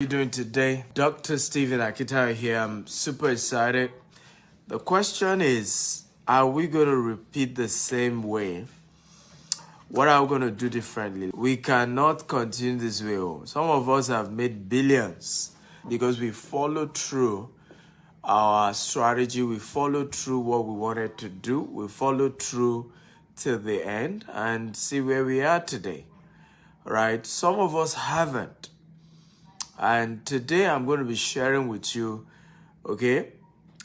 How you doing today? Dr. Stephen Akita here. I'm super excited. The question is, are we going to repeat the same way? What are we going to do differently? We cannot continue this way. Some of us have made billions because we followed through our strategy. We followed through what we wanted to do. We followed through till the end and see where we are today, right? Some of us haven't. And today I'm going to be sharing with you, okay,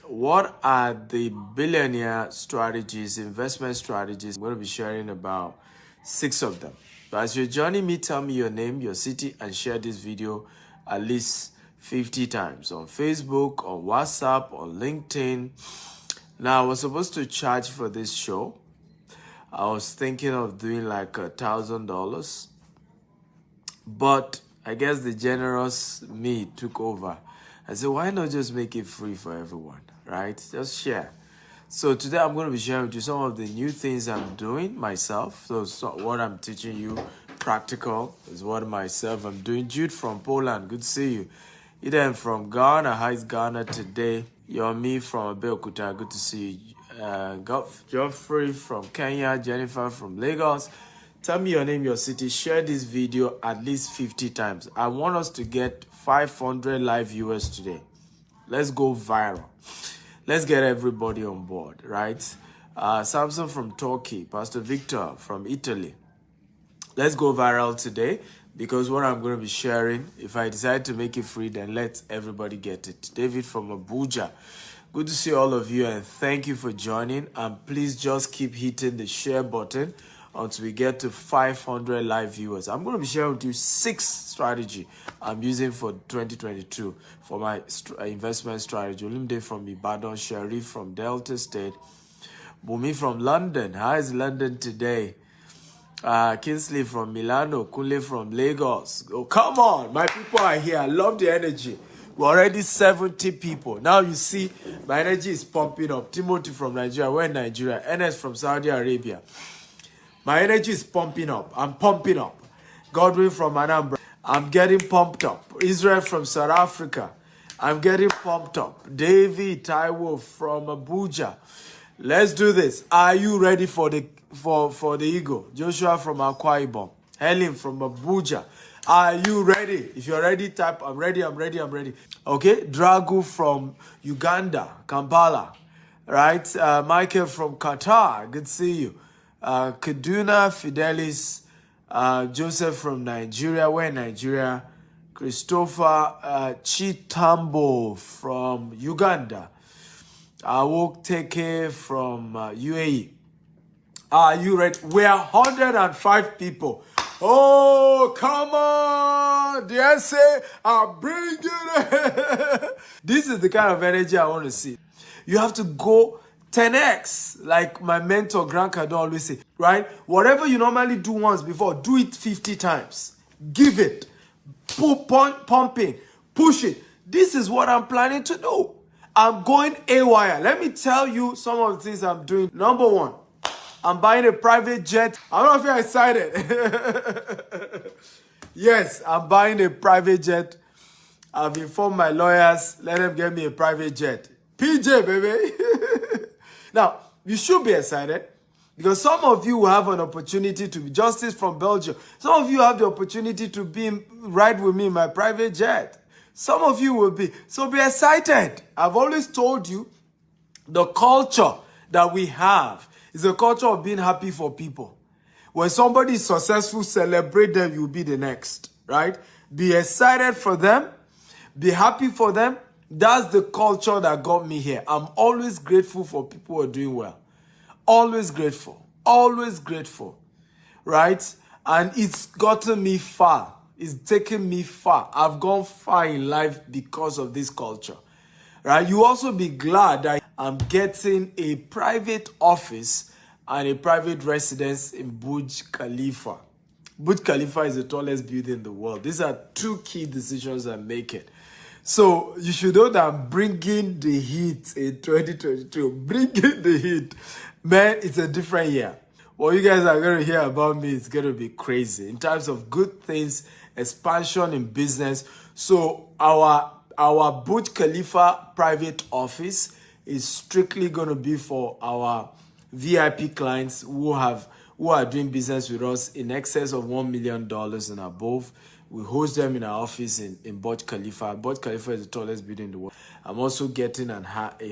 what are the billionaire strategies, investment strategies. I'm going to be sharing about 6 of them. But as you're joining me, tell me your name, your city, and share this video at least 50 times on Facebook, on WhatsApp, on LinkedIn. Now, I was supposed to charge for this show. I was thinking of doing like $1,000, but I guess the generous me took over. I said, why not just make it free for everyone, right? Just share. So today I'm going to be sharing with you some of the new things I'm doing myself. So what I'm teaching you, practical, is what myself I'm doing. Jude from Poland, good to see you. Eden from Ghana, how is Ghana today? Yomi from Abeokuta, good to see you. Geoffrey from Kenya, Jennifer from Lagos. Tell me your name, your city. Share this video at least 50 times. I want us to get 500 live viewers today. Let's go viral. Let's get everybody on board, right? Samson from Turkey, Pastor Victor from Italy. Let's go viral today because what I'm going to be sharing, if I decide to make it free, then let everybody get it. David from Abuja. Good to see all of you and thank you for joining. And please just keep hitting the share button until we get to 500 live viewers. I'm going to be sharing with you 6 strategy I'm using for 2022 for my investment strategy. Olimde from Ibadan, Sharif from Delta State, Bumi from London. How is London today? Kinsley from Milano, Kunle from Lagos. Oh, come on, my people are here. I love the energy. We're already 70 people. Now you see my energy is pumping up. Timothy from Nigeria. We're in Nigeria. Enes from Saudi Arabia. My energy is pumping up. I'm pumping up. Godwin from Anambra. I'm getting pumped up. Israel from South Africa. I'm getting pumped up. David Taiwo from Abuja. Let's do this. Are you ready for the ego? Joshua from Akwa Ibom. Helen from Abuja. Are you ready? If you're ready, type I'm ready, I'm ready, I'm ready. Okay. Dragu from Uganda, Kampala. Right? Michael from Qatar. Good to see you. Kaduna Fidelis, Joseph from Nigeria. We're in Nigeria. Christopher Chitambo from Uganda. Awok from UAE. Are you ready? We are 105 people. Oh, come on. The essay, I'm bringing it. This is the kind of energy I want to see. You have to go 10x, like my mentor Grant Cardone always say, right? Whatever you normally do once before, do it 50 times. Give it. Pumping. Push it. This is what I'm planning to do. I'm going AWire. Let me tell you some of the things I'm doing. Number 1, I'm buying a private jet. I don't know if you're excited. Yes, I'm buying a private jet. I've informed my lawyers. Let them get me a private jet. PJ, baby. Now, you should be excited because some of you will have an opportunity to be Justice from Belgium. Some of you have the opportunity to ride with me in my private jet. Some of you will be. So be excited. I've always told you the culture that we have is a culture of being happy for people. When somebody is successful, celebrate them, you'll be the next, right? Be excited for them. Be happy for them. That's the culture that got me here. I'm always grateful for people who are doing well. Always grateful. Always grateful. Right? And it's gotten me far. It's taken me far. I've gone far in life because of this culture. Right? You also be glad that I'm getting a private office and a private residence in Burj Khalifa. Burj Khalifa is the tallest building in the world. These are 2 key decisions I'm making. So you should know that I'm bringing the heat in 2022. Bringing the heat. Man, it's a different year. What you guys are going to hear about me is going to be crazy. In terms of good things, expansion in business, So our Burj Khalifa private office is strictly going to be for our VIP clients who are doing business with us in excess of $1 million and above. We host them in our office in Burj Khalifa. Burj Khalifa is the tallest building in the world. I'm also getting a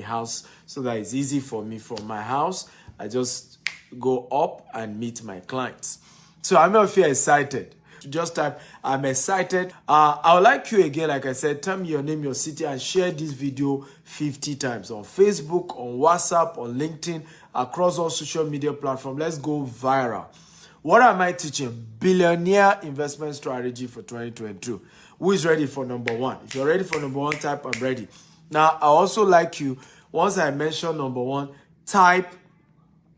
house so that it's easy for me. From my house, I just go up and meet my clients. So I'm not feel excited. Just type, I'm excited. I would like you again, like I said, tell me your name, your city, and share this video 50 times on Facebook, on WhatsApp, on LinkedIn, across all social media platforms. Let's go viral. What am I teaching? Billionaire investment strategy for 2022. Who is ready for number one? If you're ready for number one, type I'm ready. Now, I also like you, once I mention number one, type,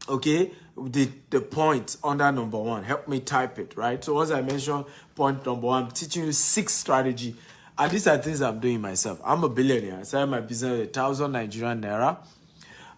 okay, the point under number one. Help me type it, right? So once I mention point number one, I'm teaching you 6 strategy. And these are things I'm doing myself. I'm a billionaire. I started my business with 1,000 Nigerian naira.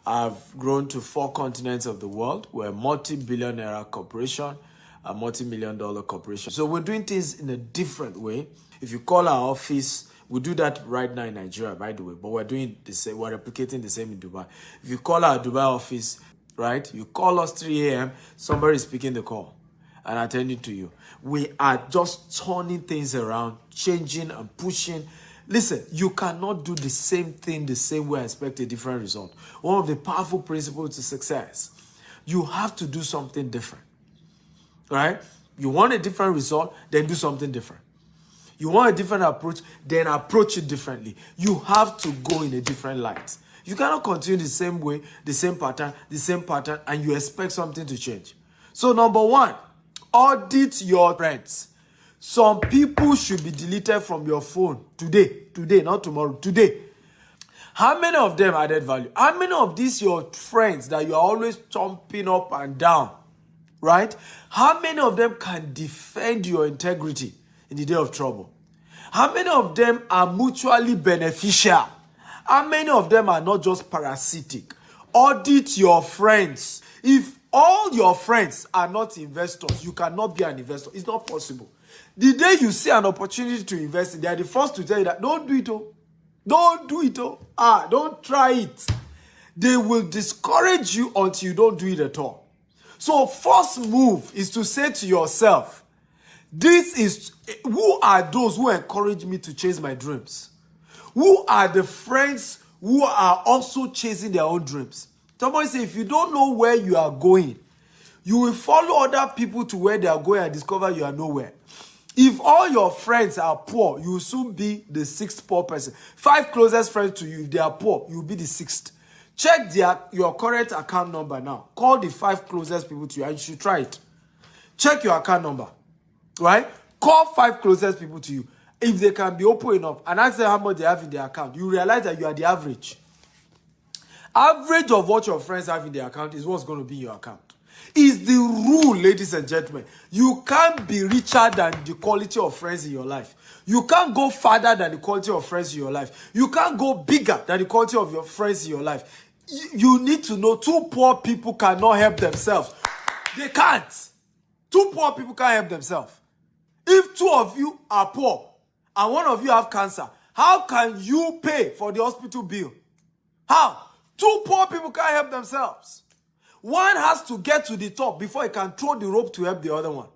I've grown to 4 continents of the world. We're a multi-billionaire corporation, a multi-million-dollar corporation. So we're doing things in a different way. If you call our office, we do that right now in Nigeria, by the way, but we're doing the same. We're replicating the same in Dubai. If you call our Dubai office, right, you call us 3 a.m., somebody is picking the call and attending to you. We are just turning things around, changing and pushing. Listen, you cannot do the same thing the same way and expect a different result. One of the powerful principles to success, you have to do something different, right? You want a different result, then do something different. You want a different approach, then approach it differently. You have to go in a different light. You cannot continue the same way, the same pattern, and you expect something to change. So number one, audit your friends. Some people should be deleted from your phone today, not tomorrow, today. How many of them added value? How many of these your friends that you are always chomping up and down, right? How many of them can defend your integrity in the day of trouble? How many of them are mutually beneficial? How many of them are not just parasitic? Audit your friends. If all your friends are not investors, you cannot be an investor. It's not possible. The day you see an opportunity to invest in, they are the first to tell you that don't do it. Oh. Don't do it. Oh. Don't try it. They will discourage you until you don't do it at all. So first move is to say to yourself, who are those who encourage me to chase my dreams? Who are the friends who are also chasing their own dreams? Somebody say, if you don't know where you are going, you will follow other people to where they are going and discover you are nowhere. If all your friends are poor, you will soon be the 6th poor person. 5 closest friends to you, if they are poor, you will be the 6th. Check your current account number now. Call the 5 closest people to you, and you should try it. Check your account number, right? Call 5 closest people to you. If they can be open enough and ask them how much they have in their account, you realize that you are the average. Average of what your friends have in their account is what's going to be in your account. It's the rule, ladies and gentlemen. You can't be richer than the quality of friends in your life. You can't go farther than the quality of friends in your life. You can't go bigger than the quality of your friends in your life. You need to know 2 poor people cannot help themselves. They can't. 2 poor people can't help themselves. If 2 of you are poor and 1 of you have cancer, how can you pay for the hospital bill? How? 2 poor people can't help themselves. One has to get to the top before he can throw the rope to help the other one.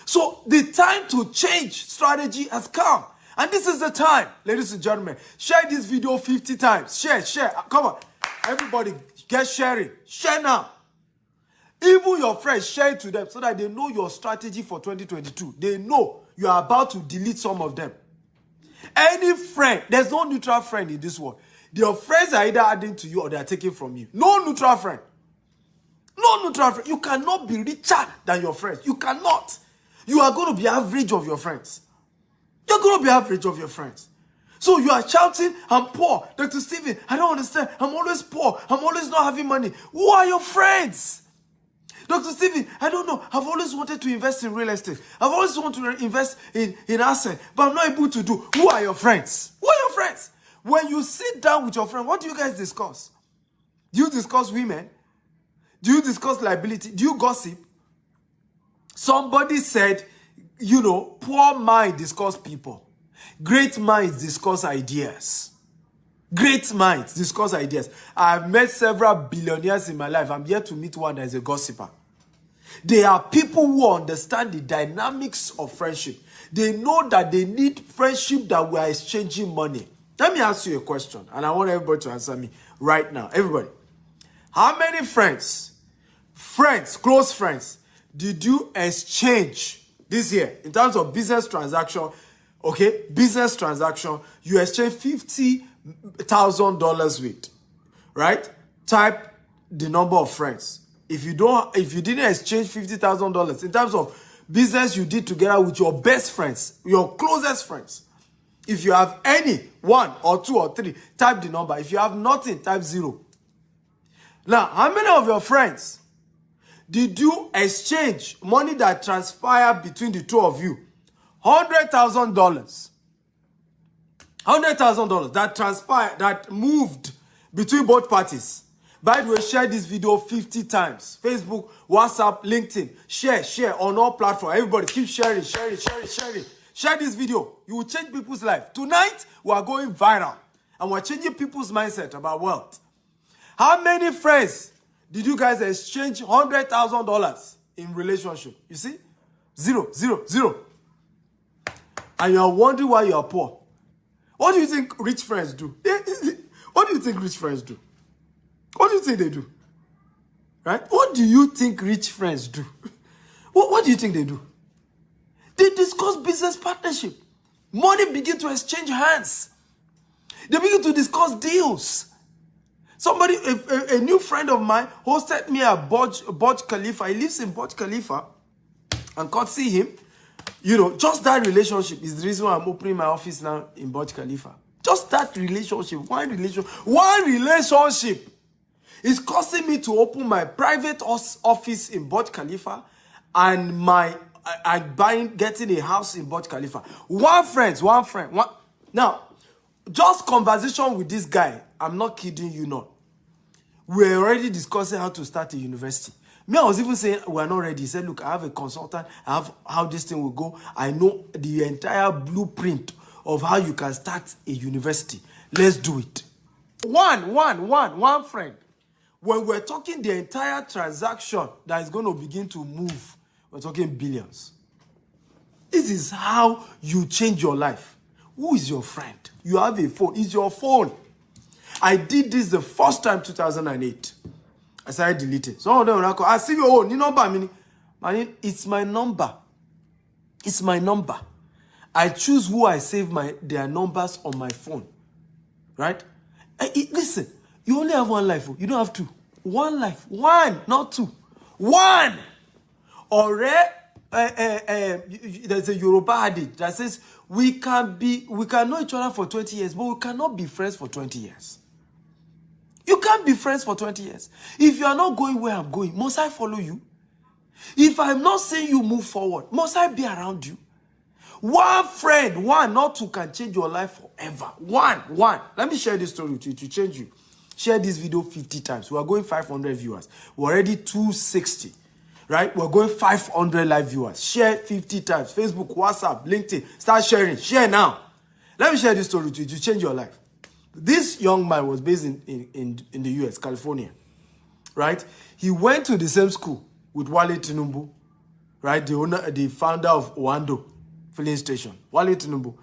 So the time to change strategy has come. And this is the time, ladies and gentlemen. Share this video 50 times. Share. Come on. Everybody, get sharing. Share now. Even your friends, share it to them so that they know your strategy for 2022. They know you are about to delete some of them. Any friend, there's no neutral friend in this world. Your friends are either adding to you or they are taking from you. No neutral friend. No neutral friend. You cannot be richer than your friends. You cannot. You are going to be average of your friends. You're going to be average of your friends. So you are shouting, I'm poor. Dr. Stephen, I don't understand. I'm always poor. I'm always not having money. Who are your friends? Dr. Stephen, I don't know. I've always wanted to invest in real estate. I've always wanted to invest in assets, but I'm not able to do. Who are your friends? Who are your friends? When you sit down with your friend, what do you guys discuss? Do you discuss women? Do you discuss liability? Do you gossip? Somebody said, poor mind discuss people. Great minds discuss ideas. Great minds discuss ideas. I've met several billionaires in my life. I'm yet to meet one that is a gossiper. They are people who understand the dynamics of friendship. They know that they need friendship that we are exchanging money. Let me ask you a question, and I want everybody to answer me right now. Everybody, how many friends, close friends, did you exchange this year in terms of business transaction? Okay, business transaction, you exchange $50,000 with, right? Type the number of friends. If you didn't exchange $50,000 in terms of business you did together with your best friends, your closest friends. If you have any, 1 or 2 or 3, type the number. If you have nothing, type 0. Now, how many of your friends did you exchange money that transpired between the two of you? $100,000. $100,000 that transpired, that moved between both parties. By the way, share this video 50 times. Facebook, WhatsApp, LinkedIn. Share on all platforms. Everybody keep sharing. Share this video. You will change people's life. Tonight, we are going viral. And we're changing people's mindset about wealth. How many friends did you guys exchange $100,000 in relationship? You see? 0. And you are wondering why you are poor. What do you think rich friends do? What do you think rich friends do? What do you think they do? Right? What do you think rich friends do? What do you think they do? They discuss business partnership. Money begin to exchange hands. They begin to discuss deals. Somebody, a new friend of mine hosted me at Burj Khalifa. He lives in Burj Khalifa. And can't see him. You know, just that relationship is the reason why I'm opening my office now in Burj Khalifa. Just that relationship. One relationship is costing me to open my private office in Burj Khalifa and getting a house in Burj Khalifa. One friend. Now, just conversation with this guy, I'm not kidding you not. We're already discussing how to start a university. Me, I was even saying we're not ready. He said, look, I have a consultant. I have how this thing will go. I know the entire blueprint of how you can start a university. Let's do it. One friend. When we're talking the entire transaction that is going to begin to move, we're talking billions. This is how you change your life. Who is your friend? You have a phone. It's your phone. I did this the first time, 2008. I started deleting. Some of them will call, I see your own. You know about me. It's my number. It's my number. I choose who I save their numbers on my phone. Right? Listen, you only have one life. You don't have two. One life. One, not two. One. Or there's a Yoruba adage that says we can know each other for 20 years, but we cannot be friends for 20 years. You can't be friends for 20 years. If you are not going where I'm going, must I follow you? If I'm not seeing you move forward, must I be around you? One friend, not two, can change your life forever. One. Let me share this story with you to change you. Share this video 50 times. We are going 500 viewers. We're already 260. Right? We're going 500 live viewers. Share 50 times. Facebook, WhatsApp, LinkedIn. Start sharing. Share now. Let me share this story with you to change your life. This young man was based in the US, California. Right? He went to the same school with Wale Tinubu. Right? The founder of Oando filling station. Wale Tinubu.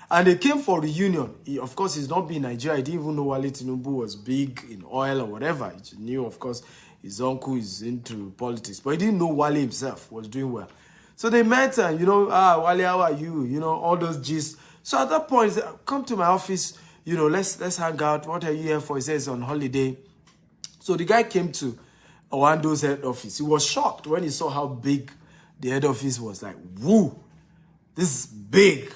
And they came for reunion. Of course, he's not been in Nigeria. He didn't even know Wale Tinubu was big in oil or whatever. He knew, of course, his uncle is into politics. But he didn't know Wale himself was doing well. So they met and, Wale, how are you? All those gist. So at that point, he said, come to my office. Let's hang out. What are you here for? He says on holiday. So the guy came to Owando's head office. He was shocked when he saw how big the head office was. Like, woo, this is big.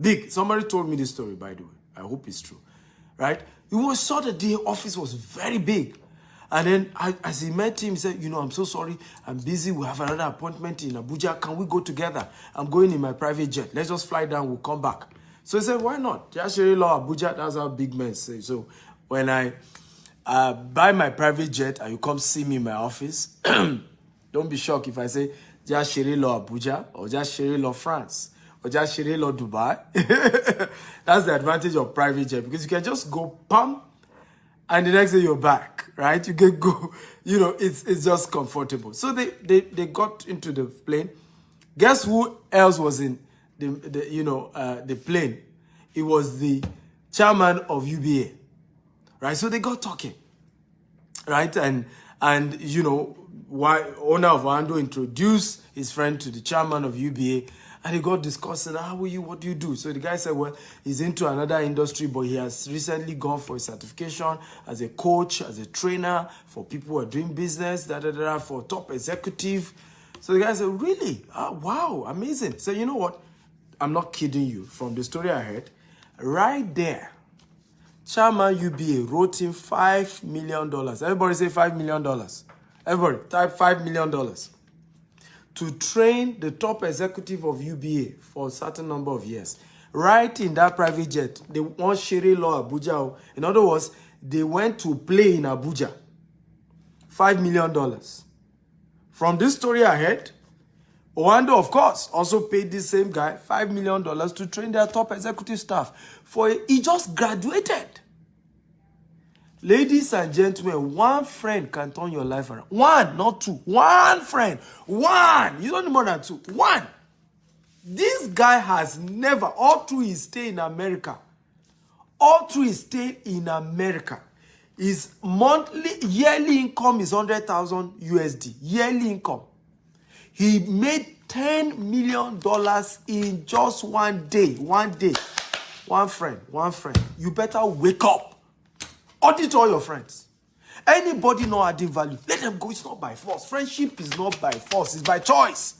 Big. Somebody told me this story, by the way. I hope it's true. Right? He saw that the office was very big. And then as he met him, he said, I'm so sorry. I'm busy. We have another appointment in Abuja. Can we go together? I'm going in my private jet. Let's just fly down. We'll come back. So he said, why not? Just law Abuja. That's how big men say. So when I buy my private jet and you come see me in my office, don't be shocked if I say, just law Abuja or just law France. Ojashire Lord Dubai. That's the advantage of private jet, because you can just go pump and the next day you're back, right? You can go, it's just comfortable. So they got into the plane. Guess who else was in the plane? It was the chairman of UBA, right? So they got talking, right? And why owner of Wando introduced his friend to the chairman of UBA, and he got discussing, how are you, what do you do? So the guy said, well, he's into another industry, but he has recently gone for a certification as a coach, as a trainer for people who are doing business, for top executive. So the guy said, really? Oh, wow, amazing. So you know what? I'm not kidding you. From the story I heard, right there, Chairman UBA wrote him $5 million. Everybody say $5 million. Everybody type $5 million to train the top executive of UBA for a certain number of years. Right in that private jet, they want Shere Law Abuja. In other words, they went to play in Abuja. $5 million. From this story I heard, Owando, of course, also paid this same guy $5 million to train their top executive staff. He just graduated. Ladies and gentlemen, one friend can turn your life around. One, not two. One friend. One. You don't need more than two. One. This guy has never, all through his stay in America, his yearly income is 100,000 USD. Yearly income. He made $10 million in just one day. One day. One friend. You better wake up. Audit all your friends. Anybody not adding value, let them go. It's not by force. Friendship is not by force. It's by choice.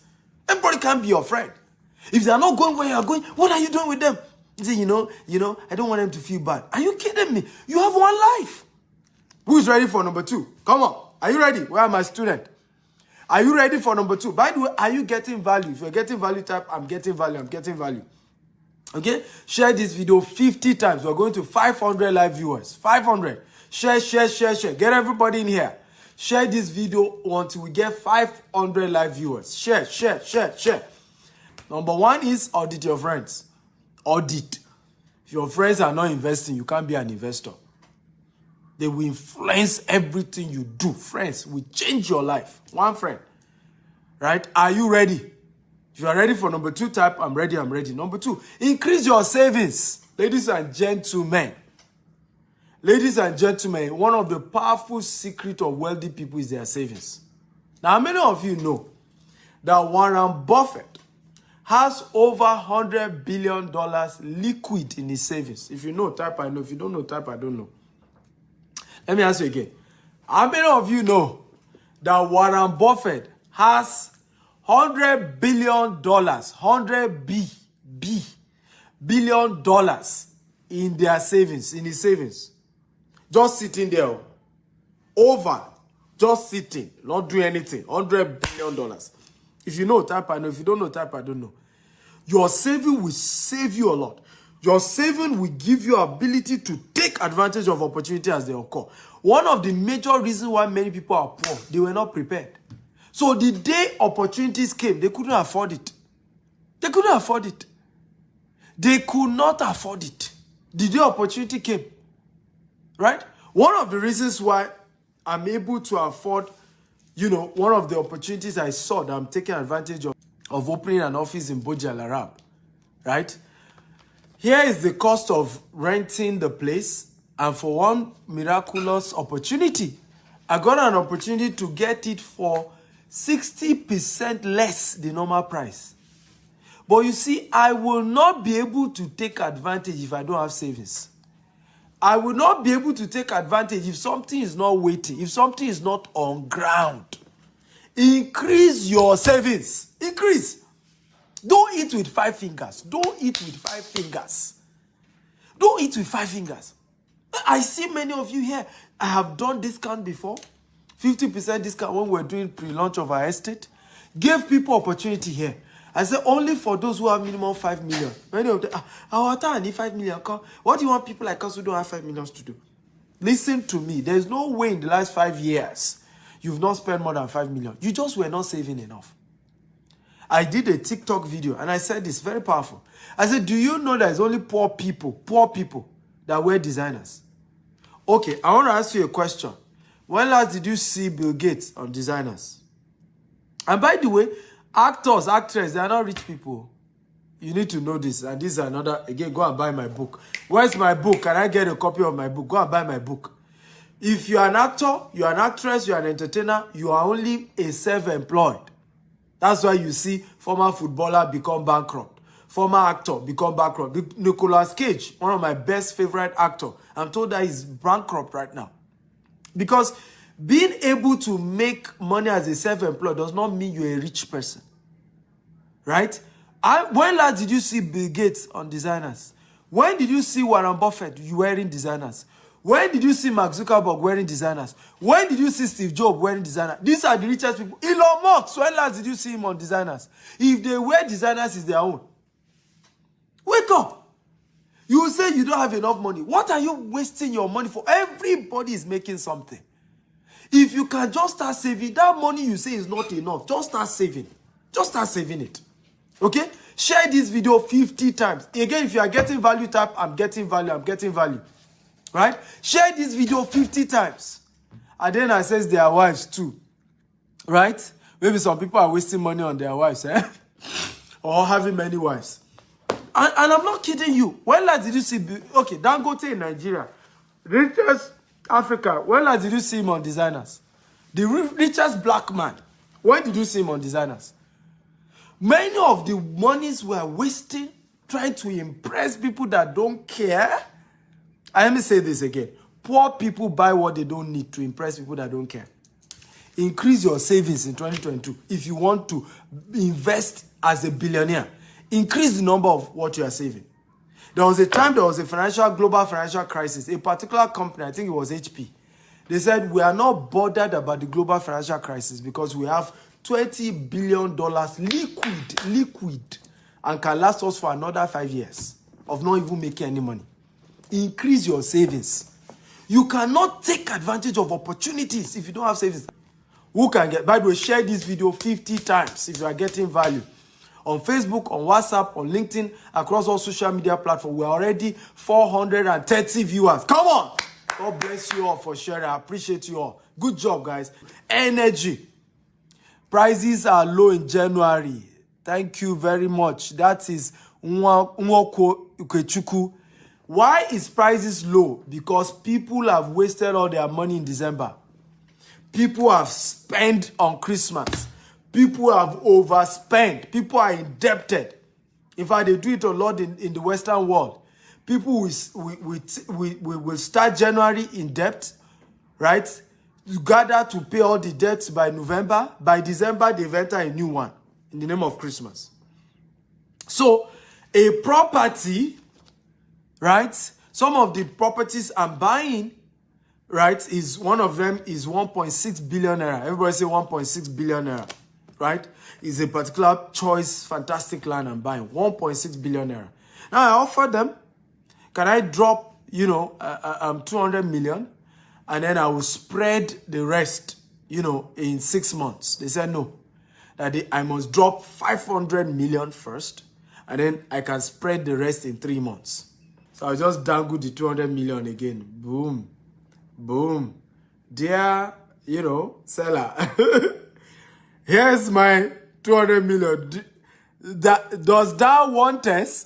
Everybody can be your friend. If they are not going where you are going, what are you doing with them? You say, I don't want them to feel bad. Are you kidding me? You have one life. Who is ready for number 2? Come on. Are you ready? Where are my students? Are you ready for number 2? By the way, are you getting value? If you're getting value, type, I'm getting value. Okay? Share this video 50 times. We're going to 500 live viewers. 500. Share. Get everybody in here. Share this video until we get 500 live viewers. Share. Number 1 is audit your friends. Audit. If your friends are not investing, you can't be an investor. They will influence everything you do. Friends will change your life. One friend. Right? Are you ready? If you are ready for number 2, type, I'm ready. Number 2, increase your savings. Ladies and gentlemen, one of the powerful secrets of wealthy people is their savings. Now, many of you know that Warren Buffett has over $100 billion liquid in his savings. If you know, type, I know. If you don't know, type, I don't know. Let me ask you again. How many of you know that Warren Buffett has $100 billion, billion dollars in their savings, in his savings? Just sitting there, just sitting, not doing anything. $100 billion. If you know, type I know. If you don't know, type I don't know. Your saving will save you a lot. Your saving will give you ability to take advantage of opportunity as they occur. One of the major reasons why many people are poor, they were not prepared. So the day opportunities came, they couldn't afford it. They could not afford it. The day opportunity came. Right? One of the reasons why I'm able to afford, one of the opportunities I saw that I'm taking advantage of opening an office in Burj Al Arab. Right? Here is the cost of renting the place, and for one miraculous opportunity, I got an opportunity to get it for 60% less the normal price. But you see, I will not be able to take advantage if I don't have savings. I will not be able to take advantage if something is not waiting, if something is not on ground. Increase your savings. Increase. Don't eat with 5 fingers. I see many of you here. I have done discount before. 50% discount when we're doing pre-launch of our estate. Gave people opportunity here. I said only for those who have minimum 5 million. Many of them, I need 5 million. What do you want people like us who don't have 5 million to do? Listen to me. There's no way in the last 5 years you've not spent more than 5 million. You just were not saving enough. I did a TikTok video and I said this, very powerful. I said, do you know there's only poor people that wear designers? Okay, I want to ask you a question. When last did you see Bill Gates on designers? And by the way, actors, actresses, they are not rich people. You need to know this. And this is another, again, go and buy my book. Where's my book? Can I get a copy of my book? Go and buy my book. If you are an actor, you are an actress, you are an entertainer, you are only a self-employed. That's why you see former footballer become bankrupt. Former actor become bankrupt. Nicolas Cage, one of my best favorite actors, I'm told that he's bankrupt right now. Because being able to make money as a self-employed does not mean you're a rich person. Right? When last did you see Bill Gates on designers? When did you see Warren Buffett wearing designers? When did you see Mark Zuckerberg wearing designers? When did you see Steve Jobs wearing designers? These are the richest people. Elon Musk, when last did you see him on designers? If they wear designers, it's their own. Wake up. You will say you don't have enough money. What are you wasting your money for? Everybody is making something. If you can just start saving, that money you say is not enough, just start saving. Just start saving it. Okay? Share this video 50 times. Again, if you are getting value, type, I'm getting value, I'm getting value. Right? Share this video 50 times. And then I says their wives too. Right? Maybe some people are wasting money on their wives, or having many wives. And I'm not kidding you. When last did you see, okay, Dangote in Nigeria, richest Africa, when last did you see him on designers? The richest black man, when did you see him on designers? Many of the monies we're wasting trying to impress people that don't care. And let me say this again. Poor people buy what they don't need to impress people that don't care. Increase your savings in 2022 if you want to invest as a billionaire. Increase the number of what you are saving. There was a time there was a global financial crisis. A particular company, I think it was HP, they said, we are not bothered about the global financial crisis because we have $20 billion liquid, and can last us for another 5 years of not even making any money. Increase your savings. You cannot take advantage of opportunities if you don't have savings. Who can get? By the way, share this video 50 times if you are getting value. On Facebook, on WhatsApp, on LinkedIn, across all social media platforms. We're already 430 viewers. Come on! God bless you all for sharing. I appreciate you all. Good job, guys. Energy. Prices are low in January. Thank you very much. That is Nwoko Ukechuku. Why is prices low? Because people have wasted all their money in December. People have spent on Christmas. People have overspent. People are indebted. In fact, they do it a lot in the Western world. People will start January in debt, right? You gather to pay all the debts by November. By December, they've entered a new one in the name of Christmas. So, a property, right? Some of the properties I'm buying, right, is one of them is 1.6 billion naira. Everybody say 1.6 billion naira, right? Is a particular choice, fantastic land I'm buying. 1.6 billion naira. Now I offer them, can I drop, 200 million? And then I will spread the rest, in 6 months. They said no. That I must drop 500 million first. And then I can spread the rest in 3 months. So I just dangle the 200 million again. Boom. Boom. Dear, seller. Here's my 200 million. Does that want us?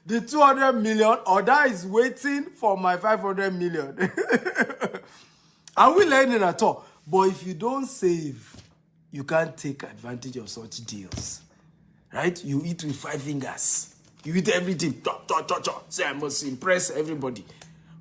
The 200 million, or that is waiting for my 500 million. Are we learning at all? But if you don't save, you can't take advantage of such deals. Right? You eat with 5 fingers. You eat everything. Say, I must impress everybody.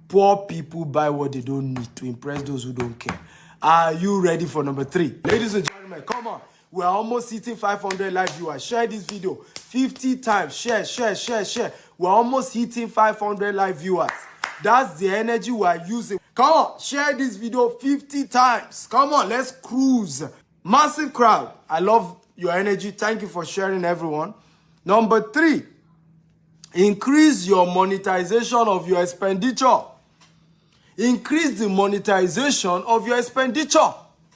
Poor people buy what they don't need to impress those who don't care. Are you ready for number 3? Ladies and gentlemen, come on. We're almost hitting 500 live viewers. Share this video 50 times. Share. We're almost hitting 500 live viewers. That's the energy we're using. Come on, share this video 50 times. Come on, let's cruise. Massive crowd. I love your energy. Thank you for sharing, everyone. Number 3, increase your monetization of your expenditure. Increase the monetization of your expenditure.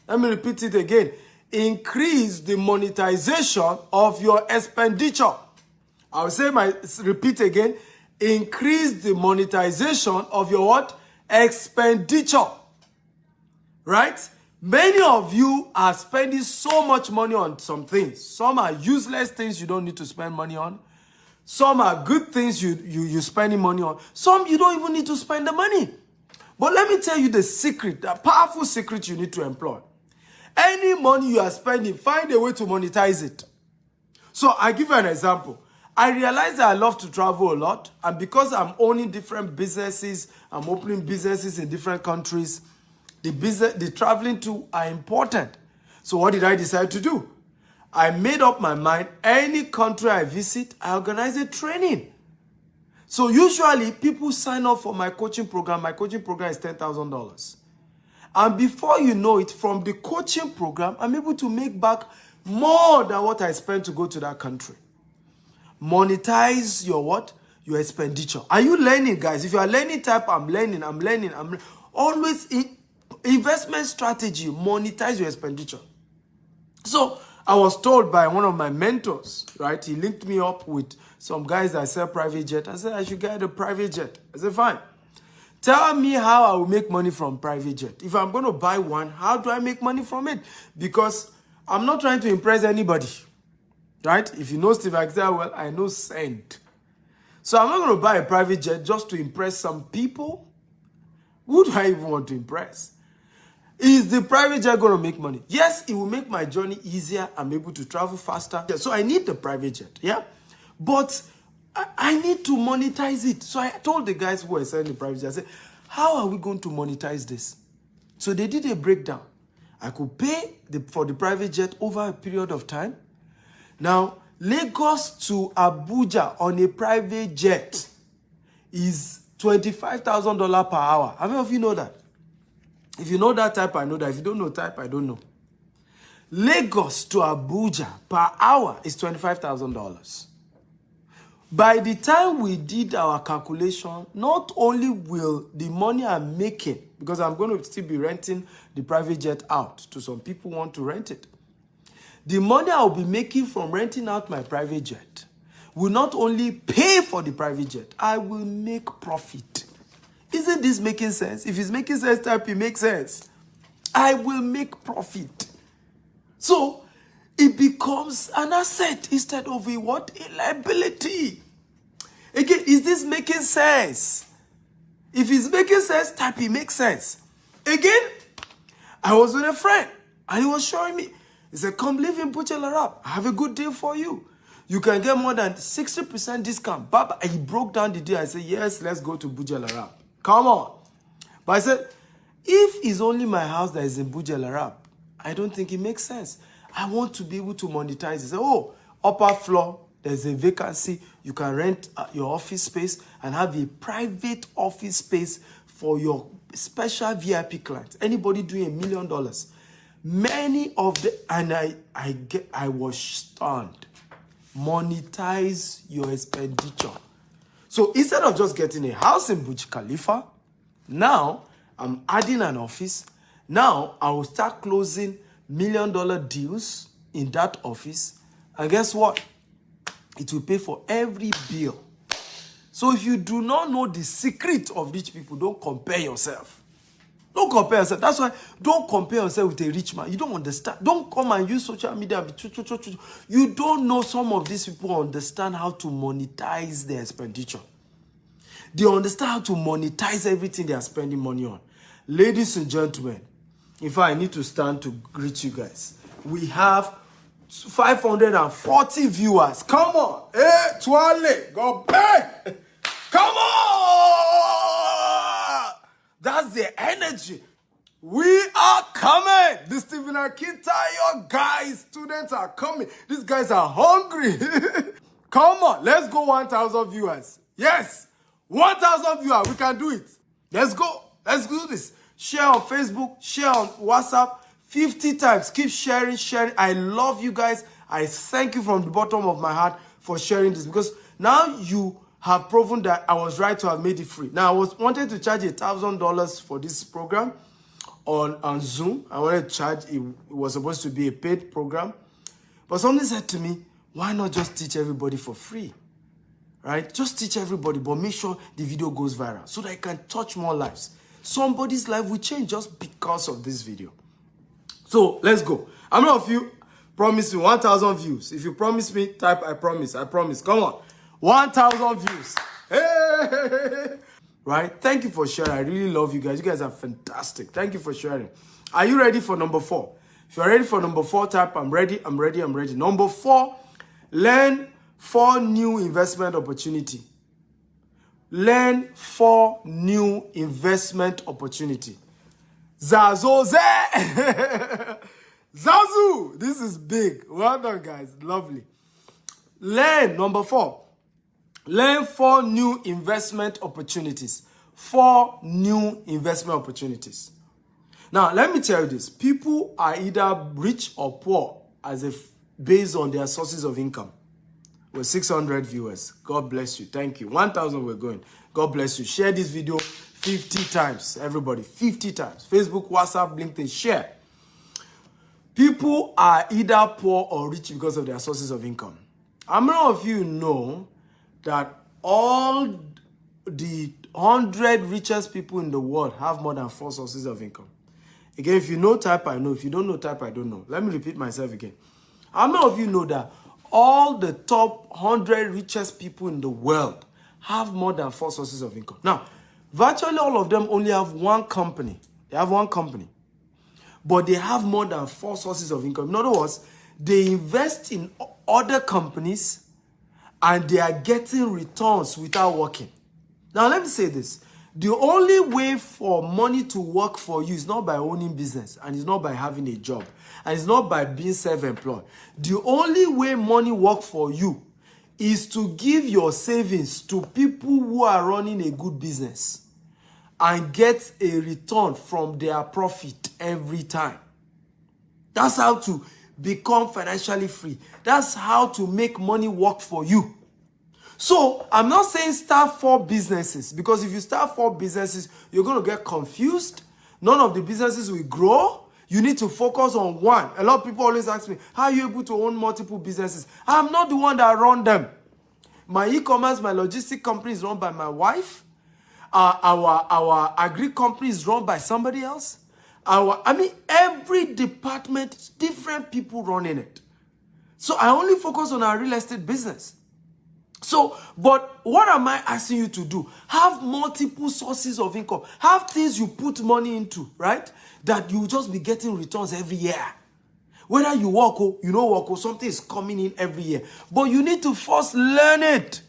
Let me repeat it again. increase the monetization of your expenditure. I'll repeat again. Increase the monetization of your what? Expenditure. Right? Many of you are spending so much money on some things. Some are useless things you don't need to spend money on. Some are good things you're spending money on. Some you don't even need to spend the money. But let me tell you the secret, the powerful secret you need to employ. Any money you are spending, find a way to monetize it. So I give you an example. I realize that I love to travel a lot. And because I'm owning different businesses, I'm opening businesses in different countries, the traveling too are important. So what did I decide to do? I made up my mind, any country I visit, I organize a training. So usually people sign up for my coaching program. My coaching program is $10,000. And before you know it, from the coaching program, I'm able to make back more than what I spent to go to that country. Monetize your what? Your expenditure. Are you learning, guys? If you are learning, type I'm learning. Always investment strategy, monetize your expenditure. So I was told by one of my mentors, right? He linked me up with some guys that sell private jet. I said, I should get a private jet. I said, fine. Tell me how I will make money from private jet. If I'm going to buy one, how do I make money from it? Because I'm not trying to impress anybody, right? If you know Steve Akita, well, I know Send. So I'm not going to buy a private jet just to impress some people. Who do I even want to impress? Is the private jet going to make money? Yes, it will make my journey easier. I'm able to travel faster. So I need the private jet, yeah? But I need to monetize it. So I told the guys who were selling the private jet, I said, how are we going to monetize this? So they did a breakdown. I could pay for the private jet over a period of time. Now, Lagos to Abuja on a private jet is $25,000 per hour. How many of you know that? If you know that type, I know that. If you don't know type, I don't know. Lagos to Abuja per hour is $25,000. By the time we did our calculation, not only will the money I'm making, because I'm going to still be renting the private jet out to some people who want to rent it. The money I'll be making from renting out my private jet will not only pay for the private jet, I will make profit. Isn't this making sense? If it's making sense, type it makes sense. I will make profit. So it becomes an asset instead of a what? A liability. Again, is this making sense? If it's making sense, type it makes sense. Again, I was with a friend and he was showing me. He said, come live in Bujalarab. I have a good deal for you. You can get more than 60% discount. Baba, he broke down the deal. I said, yes, let's go to Bujalarab. Come on. But I said, if it's only my house that is in Bujalarab, I don't think it makes sense. I want to be able to monetize it. Say, oh, upper floor, there's a vacancy. You can rent your office space and have a private office space for your special VIP clients. Anybody doing $1 million. Many of the, and I was stunned. Monetize your expenditure. So instead of just getting a house in Burj Khalifa, now I'm adding an office. Now I will start closing $1 million deals in that office. And guess what? It will pay for every bill. So if you do not know the secret of rich people, don't compare yourself. Don't compare yourself. That's why don't compare yourself with a rich man. You don't understand. Don't come and use social media. You don't know some of these people understand how to monetize their expenditure. They understand how to monetize everything they are spending money on. Ladies and gentlemen, in fact, I need to stand to greet you guys. We have 540 viewers. Come on. Hey, Twale, go back. Come on. That's the energy. We are coming. The Stephen Akita guys, students are coming. These guys are hungry. Come on. Let's go 1,000 viewers. Yes. 1,000 viewers. We can do it. Let's go. Let's do this. Share on Facebook. Share on WhatsApp. 50 times. Keep sharing, sharing. I love you guys. I thank you from the bottom of my heart for sharing this, because now you have proven that I was right to have made it free. Now, I wanted to charge $1,000 for this program. on Zoom. I wanted to charge. It was supposed to be a paid program. But somebody said to me, why not just teach everybody for free? Right? Just teach everybody, but make sure the video goes viral so that it can touch more lives. Somebody's life will change just because of this video. So let's go. How many of you promise me 1,000 views? If you promise me, type I promise. I promise. Come on. 1,000 views. Hey! Right? Thank you for sharing. I really love you guys. You guys are fantastic. Thank you for sharing. Are you ready for number 4? If you're ready for number 4, type I'm ready, I'm ready, I'm ready. Number 4, learn 4 new investment opportunity. Learn 4 new investment opportunity. Zazoze! Zazu! This is big. Well done, guys. Lovely. Learn, number 4. Learn 4 new investment opportunities. 4 new investment opportunities. Now, let me tell you this. People are either rich or poor as if based on their sources of income. We're 600 viewers. God bless you. Thank you. 1,000 we're going. God bless you. Share this video 50 times. Everybody, 50 times. Facebook, WhatsApp, LinkedIn, share. People are either poor or rich because of their sources of income. How many of you know that all the 100 richest people in the world have more than 4 sources of income? Again, if you know, type I know. If you don't know, type I don't know. Let me repeat myself again. How many of you know that all the top 100 richest people in the world have more than 4 sources of income? Now, virtually all of them only have one company. They have one company. But they have more than 4 sources of income. In other words, they invest in other companies and they are getting returns without working. Now, let me say this. The only way for money to work for you is not by owning business, and it's not by having a job, and it's not by being self-employed. The only way money works for you is to give your savings to people who are running a good business and get a return from their profit every time. That's how to become financially free. That's how to make money work for you. So, I'm not saying start 4 businesses, because if you start 4 businesses, you're going to get confused. None of the businesses will grow. You need to focus on one. A lot of people always ask me, how are you able to own multiple businesses? I'm not the one that run them. My e-commerce, my logistic company is run by my wife. Our agri company is run by somebody else. Every department, different people running it. So I only focus on our real estate business. So, but what am I asking you to do? Have multiple sources of income. Have things you put money into, right? That you just be getting returns every year. Whether you work or you don't work or something is coming in every year. But you need to first learn it.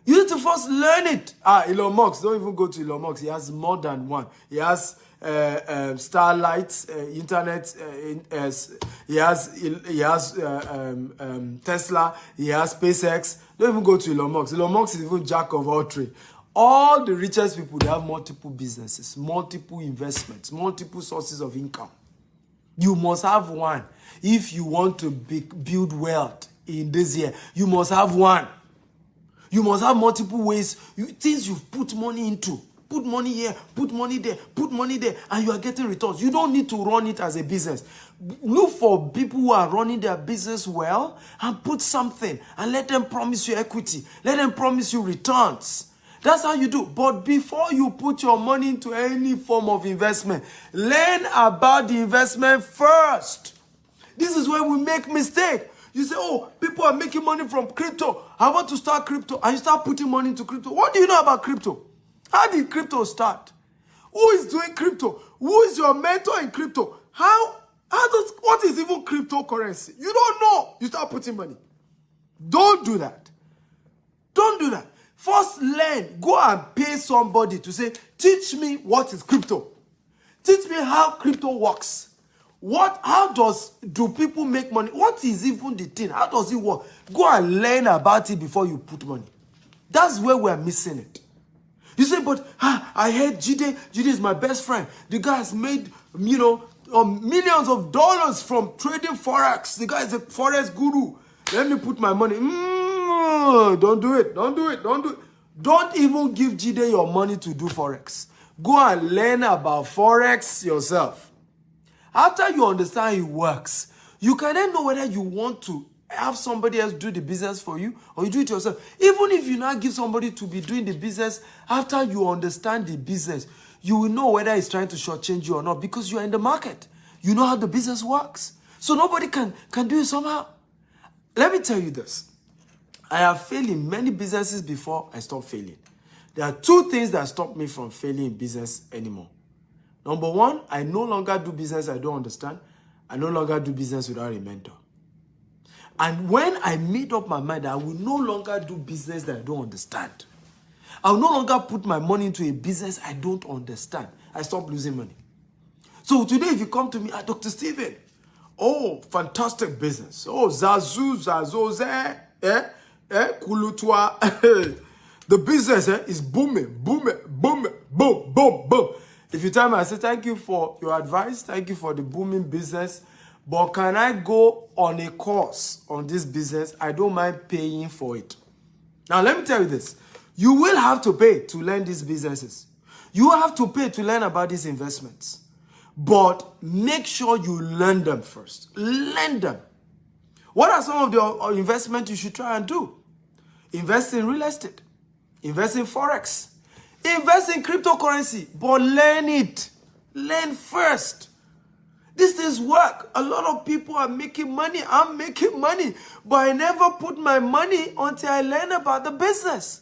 You need to first learn it. Elon Musk, don't even go to Elon Musk. He has more than one. He has Starlight, internet. He has Tesla. He has SpaceX. Don't even go to Elon Musk. Elon Musk is even jack of all trades. All the richest people, they have multiple businesses, multiple investments, multiple sources of income. You must have one. If you want to build wealth in this year, you must have one. You must have multiple ways, things you put money into. Put money here, put money there, put money there, and you are getting returns. You don't need to run it as a business. Look for people who are running their business well and put something and let them promise you equity. Let them promise you returns. That's how you do. But before you put your money into any form of investment, learn about the investment first. This is where we make mistake. You say, oh, people are making money from crypto. I want to start crypto. And you start putting money into crypto. What do you know about crypto? How did crypto start? Who is doing crypto? Who is your mentor in crypto? What is even cryptocurrency? You don't know. You start putting money. Don't do that. Don't do that. First learn. Go and pay somebody to say, teach me what is crypto. Teach me how crypto works. How do people make money? What is even the thing? How does it work? Go and learn about it before you put money. That's where we're missing it. You say, but I heard Jide. Jide is my best friend. The guy has made, millions of dollars from trading Forex. The guy is a Forex guru. Let me put my money. Don't do it. Don't do it. Don't do it. Don't even give Jide your money to do Forex. Go and learn about Forex yourself. After you understand it works, you can then know whether you want to have somebody else do the business for you or you do it yourself. Even if you now give somebody to be doing the business, after you understand the business, you will know whether it's trying to shortchange you or not because you are in the market. You know how the business works. So nobody can do it somehow. Let me tell you this. I have failed in many businesses before I stopped failing. There are two things that stop me from failing in business anymore. Number one, I no longer do business I don't understand. I no longer do business without a mentor. And when I made up my mind that I will no longer do business that I don't understand, I will no longer put my money into a business I don't understand, I stop losing money. So today, if you come to me, Dr. Stephen, oh, fantastic business. Oh, Zazoze, Kulutwa. The business is booming, booming, booming, boom, boom, boom. If you tell me, I say, thank you for your advice. Thank you for the booming business. But can I go on a course on this business? I don't mind paying for it. Now, let me tell you this. You will have to pay to learn these businesses. You have to pay to learn about these investments. But make sure you learn them first. Learn them. What are some of the investments you should try and do? Invest in real estate. Invest in Forex. Invest in cryptocurrency. But learn it. Learn first. These things work. A lot of people are making money. I'm making money. But I never put my money until I learn about the business.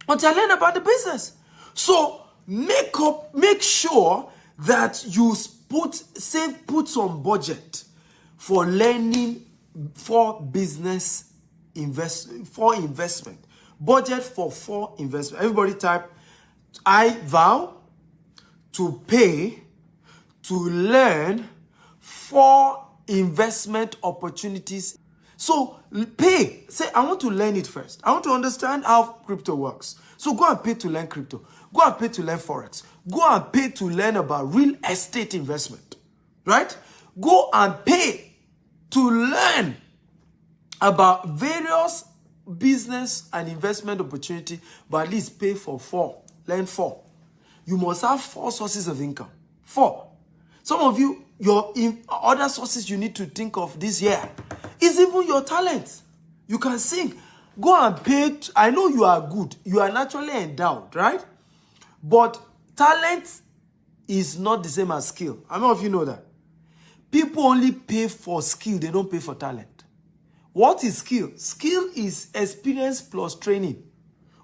Until I learn about the business. So make sure that you put some budget for learning for business investment. Budget for investment. Everybody type, I vow to pay to learn for investment opportunities. So pay. Say, I want to learn it first. I want to understand how crypto works. So go and pay to learn crypto. Go and pay to learn Forex. Go and pay to learn about real estate investment. Right? Go and pay to learn about various business and investment opportunity, but at least pay for 4. Learn 4. You must have 4 sources of income. 4. Some of you, your other sources you need to think of this year is even your talent. You can sing. Go and pay. I know you are good. You are naturally endowed, right? But talent is not the same as skill. I don't know if you know that. People only pay for skill. They don't pay for talent. What is skill? Skill is experience plus training.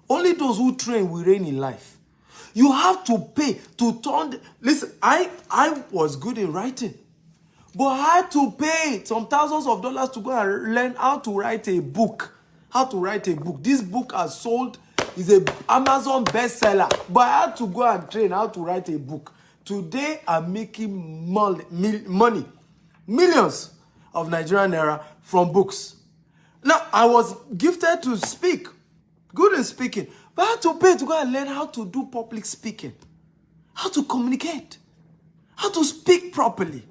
Only those who train will reign in life. You have to pay to turn. Listen, I was good in writing, but I had to pay some thousands of dollars to go and learn how to write a book. How to write a book. This book has sold, is an Amazon bestseller, but I had to go and train how to write a book. Today, I'm making money, millions of Nigerian naira from books. Now, I was gifted to speak, good in speaking, but I had to pay to go and learn how to do public speaking, how to communicate, how to speak properly,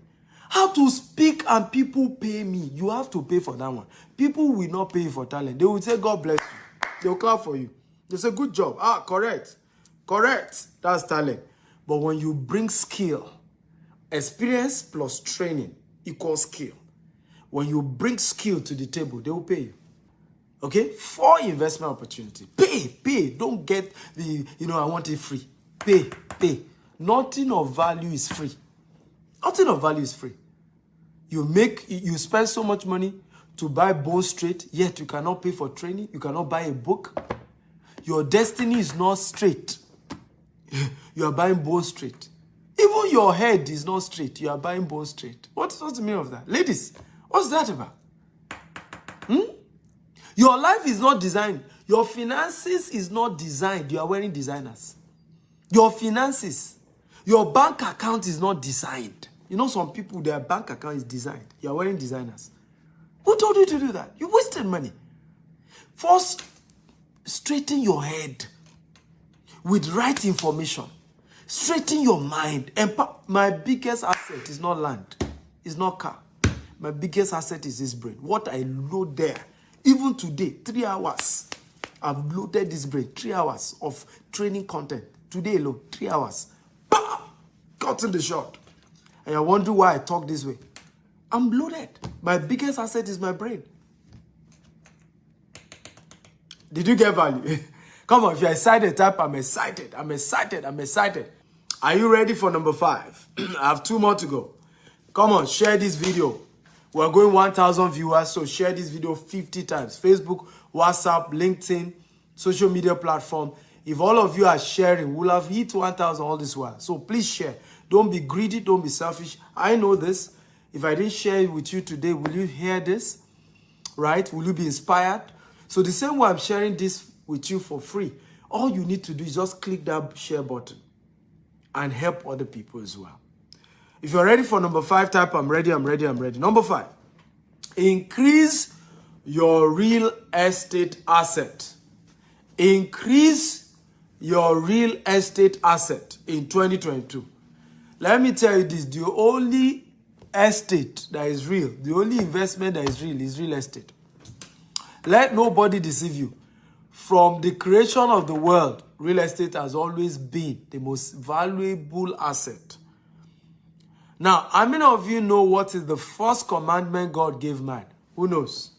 how to speak and people pay me. You have to pay for that one. People will not pay you for talent. They will say, God bless you. They'll clap for you. They say, good job. Ah, correct. Correct. That's talent. But when you bring skill, experience plus training equals skill. When you bring skill to the table, they will pay you. Okay? For investment opportunity. Pay. Don't get the, I want it free. Pay. Nothing of value is free. Nothing of value is free. You spend so much money to buy bone straight, yet you cannot pay for training. You cannot buy a book. Your destiny is not straight. You are buying bone straight. Even your head is not straight. You are buying bone straight. What's the meaning of that? Ladies, what's that about? Your life is not designed. Your finances is not designed. You are wearing designers. Your finances, your bank account is not designed. Some people, their bank account is designed. You are wearing designers. Who told you to do that? You wasted money. First, straighten your head with right information. Straighten your mind. My biggest asset is not land. It's not car. My biggest asset is this brain. What I load there. Even today, 3 hours. I've loaded this brain. 3 hours of training content. Today alone, 3 hours. Bah! Cut in the shot. And you're wondering why I talk this way. I'm loaded. My biggest asset is my brain. Did you get value? Come on, if you're excited, type I'm excited. I'm excited. I'm excited. Are you ready for number 5? I have 2 more to go. Come on, share this video. We're going 1,000 viewers, so share this video 50 times. Facebook, WhatsApp, LinkedIn, social media platform. If all of you are sharing, we'll have hit 1,000 all this while. So please share. Don't be greedy. Don't be selfish. I know this. If I didn't share it with you today, will you hear this? Right? Will you be inspired? So the same way I'm sharing this with you for free, all you need to do is just click that share button and help other people as well. If you're ready for number 5, type I'm ready, I'm ready, I'm ready. Number 5, increase your real estate asset. Increase your real estate asset in 2022. Let me tell you this, the only estate that is real, the only investment that is real estate. Let nobody deceive you. From the creation of the world, real estate has always been the most valuable asset. Now, how many of you know what is the first commandment God gave man? Who knows?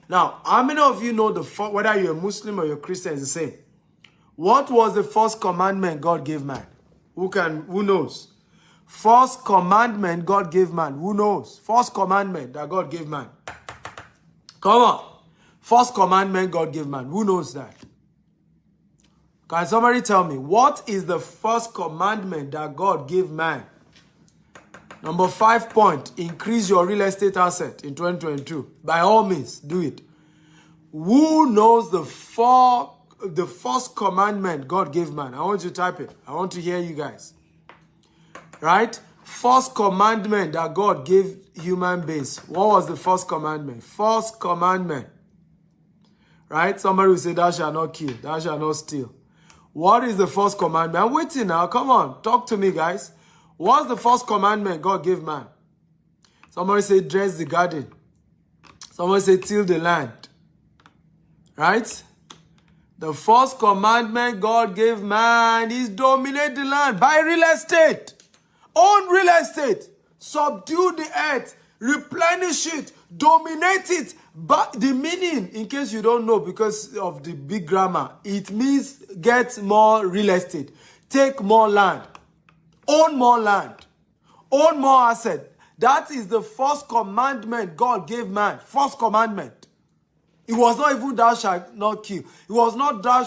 Now, how many of you know whether you're a Muslim or you're a Christian is the same? What was the first commandment God gave man? Who knows? First commandment God gave man. Who knows? First commandment that God gave man. Come on. First commandment God gave man. Who knows that? Can somebody tell me, what is the first commandment that God gave man? Number 5 point, increase your real estate asset in 2022. By all means, do it. Who knows the first commandment God gave man? I want you to type it. I want to hear you guys. Right? First commandment that God gave human beings. What was the first commandment? First commandment. Right? Somebody will say, thou shalt not kill. Thou shalt not steal. What is the first commandment? I'm waiting now. Come on. Talk to me, guys. What's the first commandment God gave man? Somebody say, dress the garden. Somebody say, till the land. Right? The first commandment God gave man is dominate the land. Buy real estate. Own real estate. Subdue the earth. Replenish it. Dominate it. But the meaning, in case you don't know because of the big grammar, it means get more real estate. Take more land. Own more land. Own more asset. That is the first commandment God gave man. First commandment. It was not even thou shalt not kill. It was not thou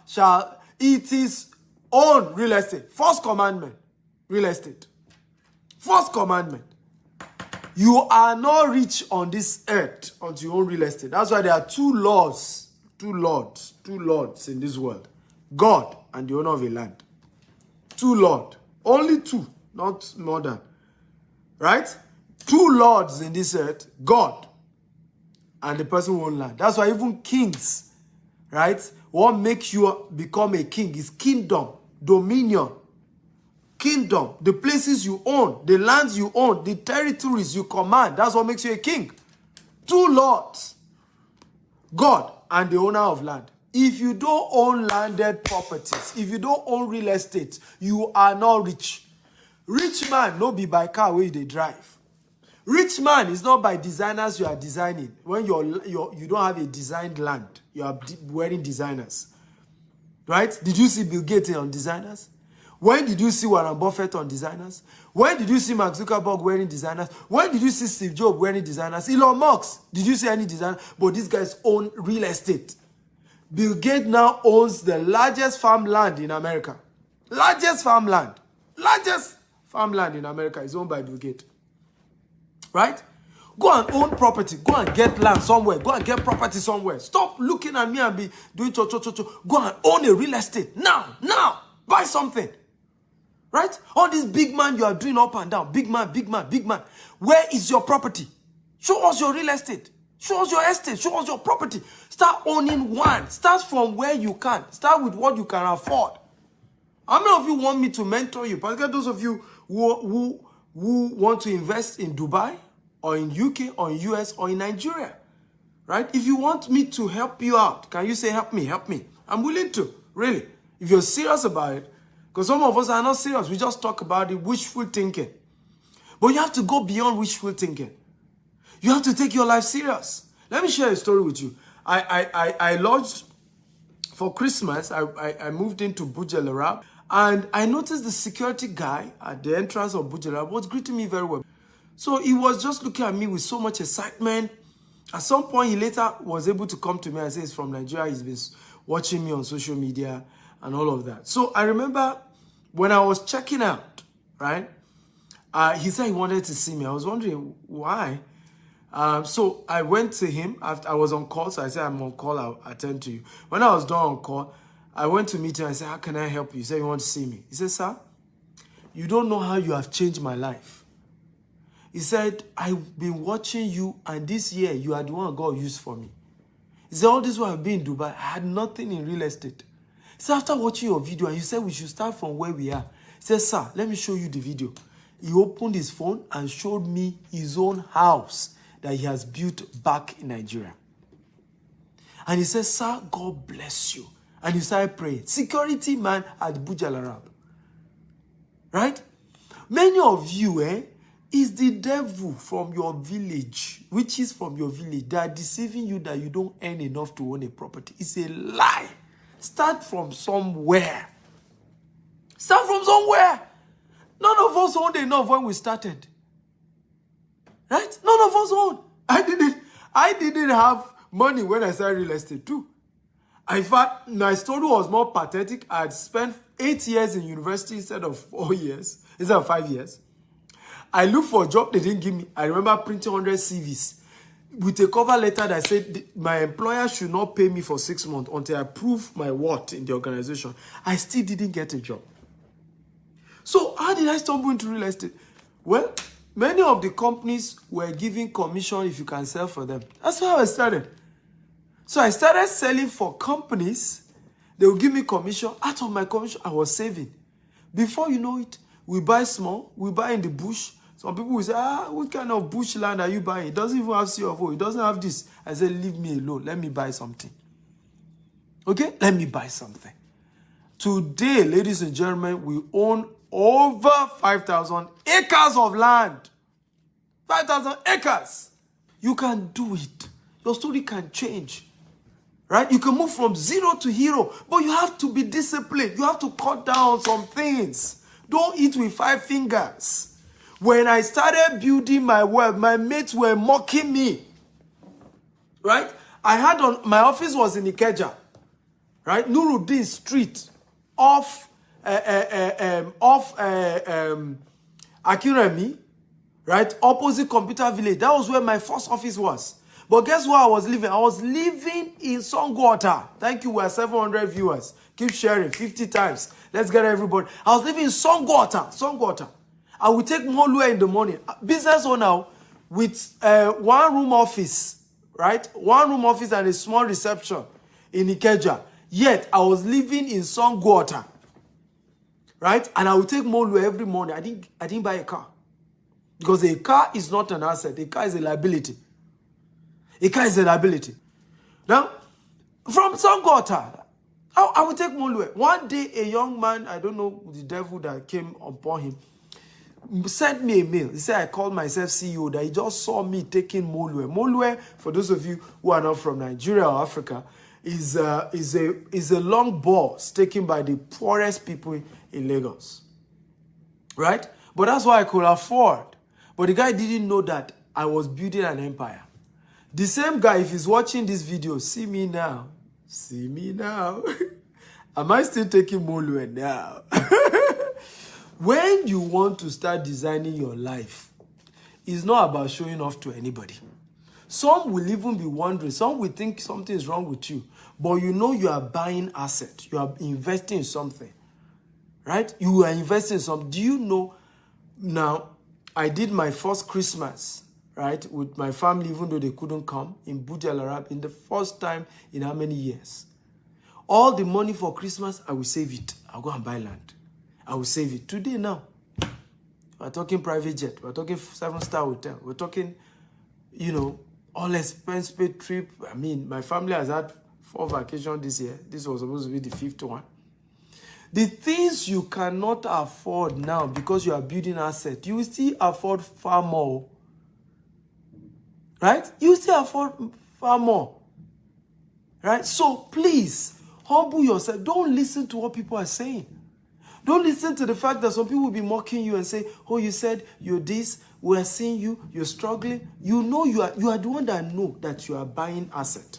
shall eat his own real estate. First commandment. Real estate. First commandment. You are not rich on this earth until you own real estate. That's why there are 2 lords in this world. God and the owner of a land. 2 lords. Only 2, not more than. Right? 2 lords in this earth. God and the person who owns land. That's why even kings, right? What makes you become a king is kingdom, dominion. Kingdom, the places you own, the lands you own, the territories you command. That's what makes you a king. 2 lords. God and the owner of land. If you don't own landed properties, if you don't own real estate, you are not rich. Rich man no be by car where they drive. Rich man is not by designers you are designing. When you don't have a designed land, you are wearing designers. Right? Did you see Bill Gates on designers? When did you see Warren Buffett on designers? When did you see Mark Zuckerberg wearing designers? When did you see Steve Jobs wearing designers? Elon Musk, did you see any designer? But these guys own real estate. Bill Gates now owns the largest farmland in America. Largest farmland in America is owned by Bill Gates. Right? Go and own property. Go and get land somewhere. Go and get property somewhere. Stop looking at me and be doing cho. Go and own a real estate. Now. Buy something. Right? All this big man you are doing up and down. Big man. Where is your property? Show us your real estate. Show us your estate. Show us your property. Start owning one. Start from where you can. Start with what you can afford. How many of you want me to mentor you? Particularly those of you who want to invest in Dubai or in UK or in US or in Nigeria. Right? If you want me to help you out, can you say help me? I'm willing to. Really. If you're serious about it, Because some of us are not serious. We just talk about it, wishful thinking. But you have to go beyond wishful thinking. You have to take your life serious. Let me share a story with you. I lodged for Christmas. I moved into Burj Al Arab, and I noticed the security guy at the entrance of Burj Al Arab was greeting me very well. So he was just looking at me with so much excitement. At some point, he later was able to come to me and say he's from Nigeria. He's been watching me on social media and all of that. So I remember when I was checking out, right? He said he wanted to see me. I was wondering why. So I went to him. After I was on call, so I said, I'm on call, I'll attend to you. When I was done on call, I went to meet him. I said, how can I help you? He said, you want to see me? He said, sir, you don't know how you have changed my life. He said, I've been watching you, and this year, you are the one God used for me. He said, all this while I've been in Dubai, I had nothing in real estate. He said, after watching your video, and you said we should start from where we are. He said, sir, let me show you the video. He opened his phone and showed me his own house that he has built back in Nigeria. And he said, sir, God bless you. And he started praying. Security man at Burj Al Arab. Right? Many of you, is the devil from your village, which is from your village, that are deceiving you that you don't earn enough to own a property. It's a lie. Start from somewhere. Start from somewhere. None of us owned enough when we started. Right? None of us owned. I didn't have money when I started real estate too. In fact, my story was more pathetic. I had spent 8 years in university instead of 4 years, instead of 5 years. I looked for a job they didn't give me. I remember printing 100 CVs with a cover letter that said my employer should not pay me for 6 months until I prove my worth in the organization. I still didn't get a job. So how did I stumble into real estate? Well, many of the companies were giving commission if you can sell for them. That's how I started. So I started selling for companies. They would give me commission. Out of my commission, I was saving. Before you know it, we buy small. We buy in the bush. Some people will say, what kind of bush land are you buying? It doesn't even have CFO. It doesn't have this. I said, leave me alone. Let me buy something. Okay? Let me buy something. Today, ladies and gentlemen, we own over 5,000 acres of land. 5,000 acres. You can do it. Your story can change. Right? You can move from zero to hero. But you have to be disciplined. You have to cut down some things. Don't eat with 5 fingers. When I started building my wealth, my mates were mocking me. Right? My office was in Ikeja. Right? Nuruddin Street. Off Akiremi, right? Opposite Computer Village. That was where my first office was. But guess where I was living? I was living in Songwater. Thank you, we're 700 viewers. Keep sharing 50 times. Let's get everybody. I was living in Songwater. I would take Molue in the morning. Business owner with one room office, right? One room office and a small reception in Ikeja. Yet, I was living in Songwater. Right? And I would take Molue every morning. I didn't buy a car. Because a car is not an asset. A car is a liability. A car is a liability. Now, from Songwater, I would take Molue. One day, a young man, I don't know the devil that came upon him, sent me a mail. He said, I called myself CEO, that he just saw me taking Molue. Molue, for those of you who are not from Nigeria or Africa, is a long bus taken by the poorest people in Lagos. Right? But that's what I could afford. But the guy didn't know that I was building an empire. The same guy, if he's watching this video, see me now. See me now. Am I still taking Molue now? When you want to start designing your life, it's not about showing off to anybody. Some will even be wondering, some will think something is wrong with you, but you know you are buying asset, you are investing in something, right? You are investing in something. Do you know, now, I did my first Christmas, right, with my family, even though they couldn't come, in Burj Al Arab, in the first time in how many years? All the money for Christmas, I will save it. I'll go and buy land. I will save it. Today now, we're talking private jet, we're talking 7-star hotel, we're talking, you know, all expense paid trip. I mean, my family has had 4 vacations this year. This was supposed to be the 5th one. The things you cannot afford now because you are building asset, you will still afford far more. Right? You will still afford far more. Right? So please, humble yourself. Don't listen to what people are saying. Don't listen to the fact that some people will be mocking you and say, oh, you said you're this, we're seeing you, you're struggling. You know you are the one that know that you are buying asset.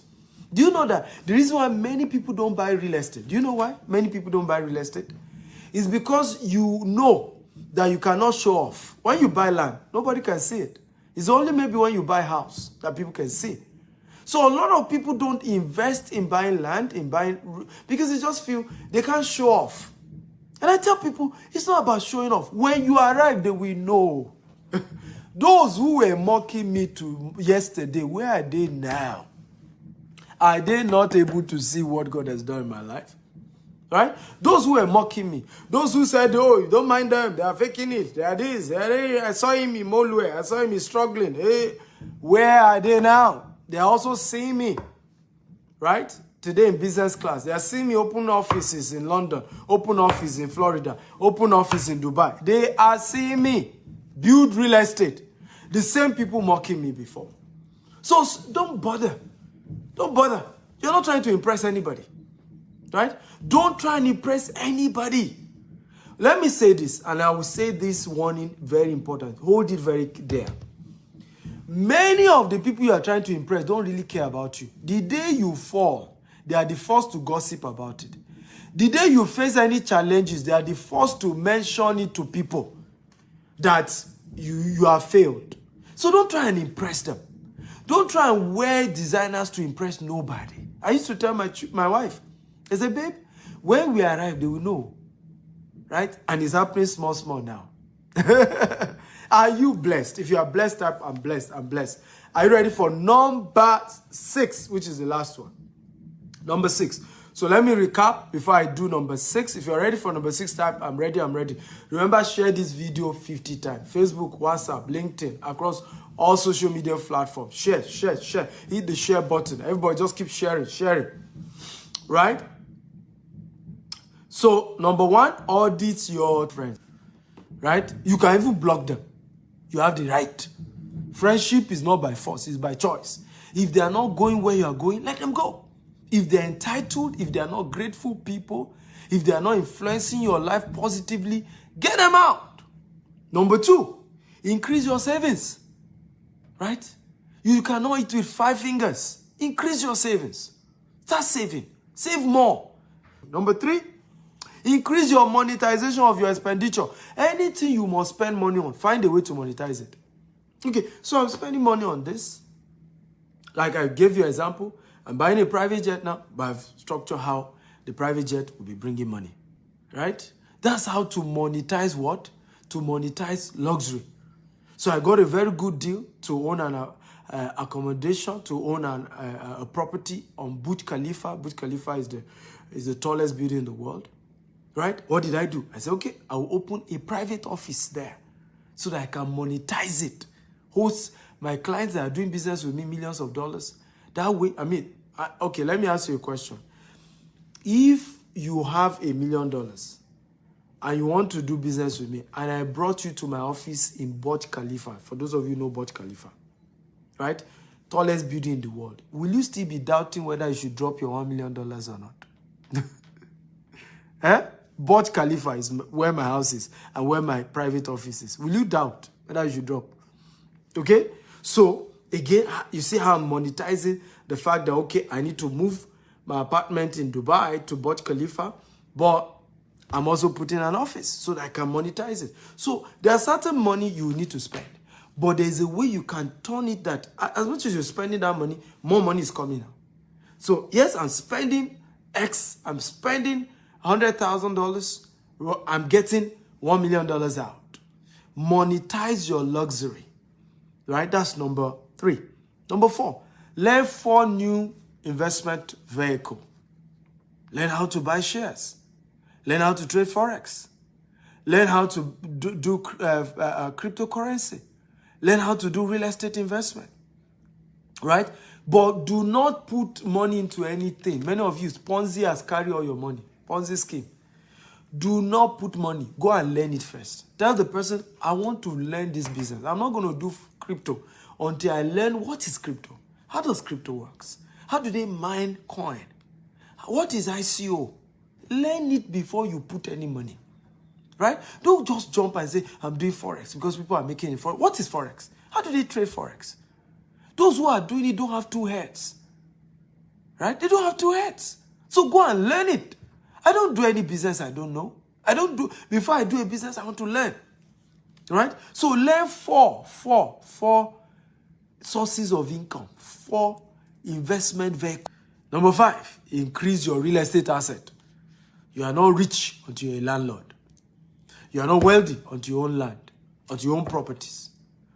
Do you know that the reason why many people don't buy real estate? Do you know why many people don't buy real estate? It's because you know that you cannot show off. When you buy land, nobody can see it. It's only maybe when you buy house that people can see. So a lot of people don't invest in buying land, because they just feel they can't show off. And I tell people, it's not about showing off. When you arrive, they will know. Those who were mocking me yesterday, where are they now? Are they not able to see what God has done in my life? Right? Those who were mocking me, those who said, oh, you don't mind them, they are faking it, they are this, I saw him in Molue, I saw him struggling. Hey, where are they now? They are also seeing me. Right? Today in business class, they are seeing me open offices in London, open office in Florida, open office in Dubai. They are seeing me build real estate. The same people mocking me before. So don't bother. Don't bother. You're not trying to impress anybody. Right? Don't try and impress anybody. Let me say this, and I will say this warning, very important. Hold it very dear. Many of the people you are trying to impress don't really care about you. The day you fall, they are the first to gossip about it. The day you face any challenges, they are the first to mention it to people that you have failed. So don't try and impress them. Don't try and wear designers to impress nobody. I used to tell my wife, I said, babe, when we arrive, they will know. Right? And it's happening small now. Are you blessed? If you are blessed, type, I'm blessed, I'm blessed. Are you ready for number 6, which is the last one? Number 6. So let me recap before I do number 6. If you're ready for number 6, type, I'm ready, I'm ready. Remember, share this video 50 times. Facebook, WhatsApp, LinkedIn, across all social media platforms. Share. Hit the share button. Everybody just keep sharing. Right? So, number 1, audit your friends. Right? You can even block them. You have the right. Friendship is not by force, it's by choice. If they are not going where you are going, let them go. If they're entitled, if they are not grateful people, if they are not influencing your life positively, get them out. Number 2, increase your savings. Right? You cannot eat with 5 fingers. Increase your savings. Start saving. Save more. Number 3, increase your monetization of your expenditure. Anything you must spend money on, find a way to monetize it. Okay, so I'm spending money on this. Like I gave you an example. I'm buying a private jet now, but I've structured how the private jet will be bringing money. Right? That's how to monetize what? To monetize luxury. So I got a very good deal to own an accommodation, to own a property on Burj Khalifa. Burj Khalifa is the tallest building in the world. Right? What did I do? I said, okay, I will open a private office there so that I can monetize it. Host my clients that are doing business with me millions of dollars. That way, okay, let me ask you a question. If you have $1 million and you want to do business with me, and I brought you to my office in Burj Khalifa, for those of you who know Burj Khalifa, right? Tallest building in the world. Will you still be doubting whether you should drop your $1 million or not? Eh? Burj Khalifa is where my house is and where my private office is. Will you doubt whether you should drop? Okay? So, again, you see how I'm monetizing the fact that, okay, I need to move my apartment in Dubai to Burj Khalifa, but I'm also putting an office so that I can monetize it. So, there's certain money you need to spend, but there's a way you can turn it that, as much as you're spending that money, more money is coming out. So, yes, I'm spending X, I'm spending $100,000, I'm getting $1 million out. Monetize your luxury. Right? That's number 3. Number 4, learn 4 new investment vehicles. Learn how to buy shares. Learn how to trade Forex. Learn how to do cryptocurrency. Learn how to do real estate investment. Right? But do not put money into anything. Many of you, Ponzi has carried all your money. Ponzi scheme. Do not put money. Go and learn it first. Tell the person, I want to learn this business. I'm not going to do crypto until I learn what is crypto. How does crypto works? How do they mine coin? What is ICO? Learn it before you put any money. Right? Don't just jump and say, I'm doing Forex because people are making it. What is Forex? How do they trade Forex? Those who are doing it don't have two heads. Right? They don't have two heads. So go and learn it. I don't do any business I don't know. Before I do a business, I want to learn. Right? So learn four sources of income, 4 investment vehicles. Number 5, increase your real estate asset. You are not rich until you're a landlord. You are not wealthy until you own land, until you own properties,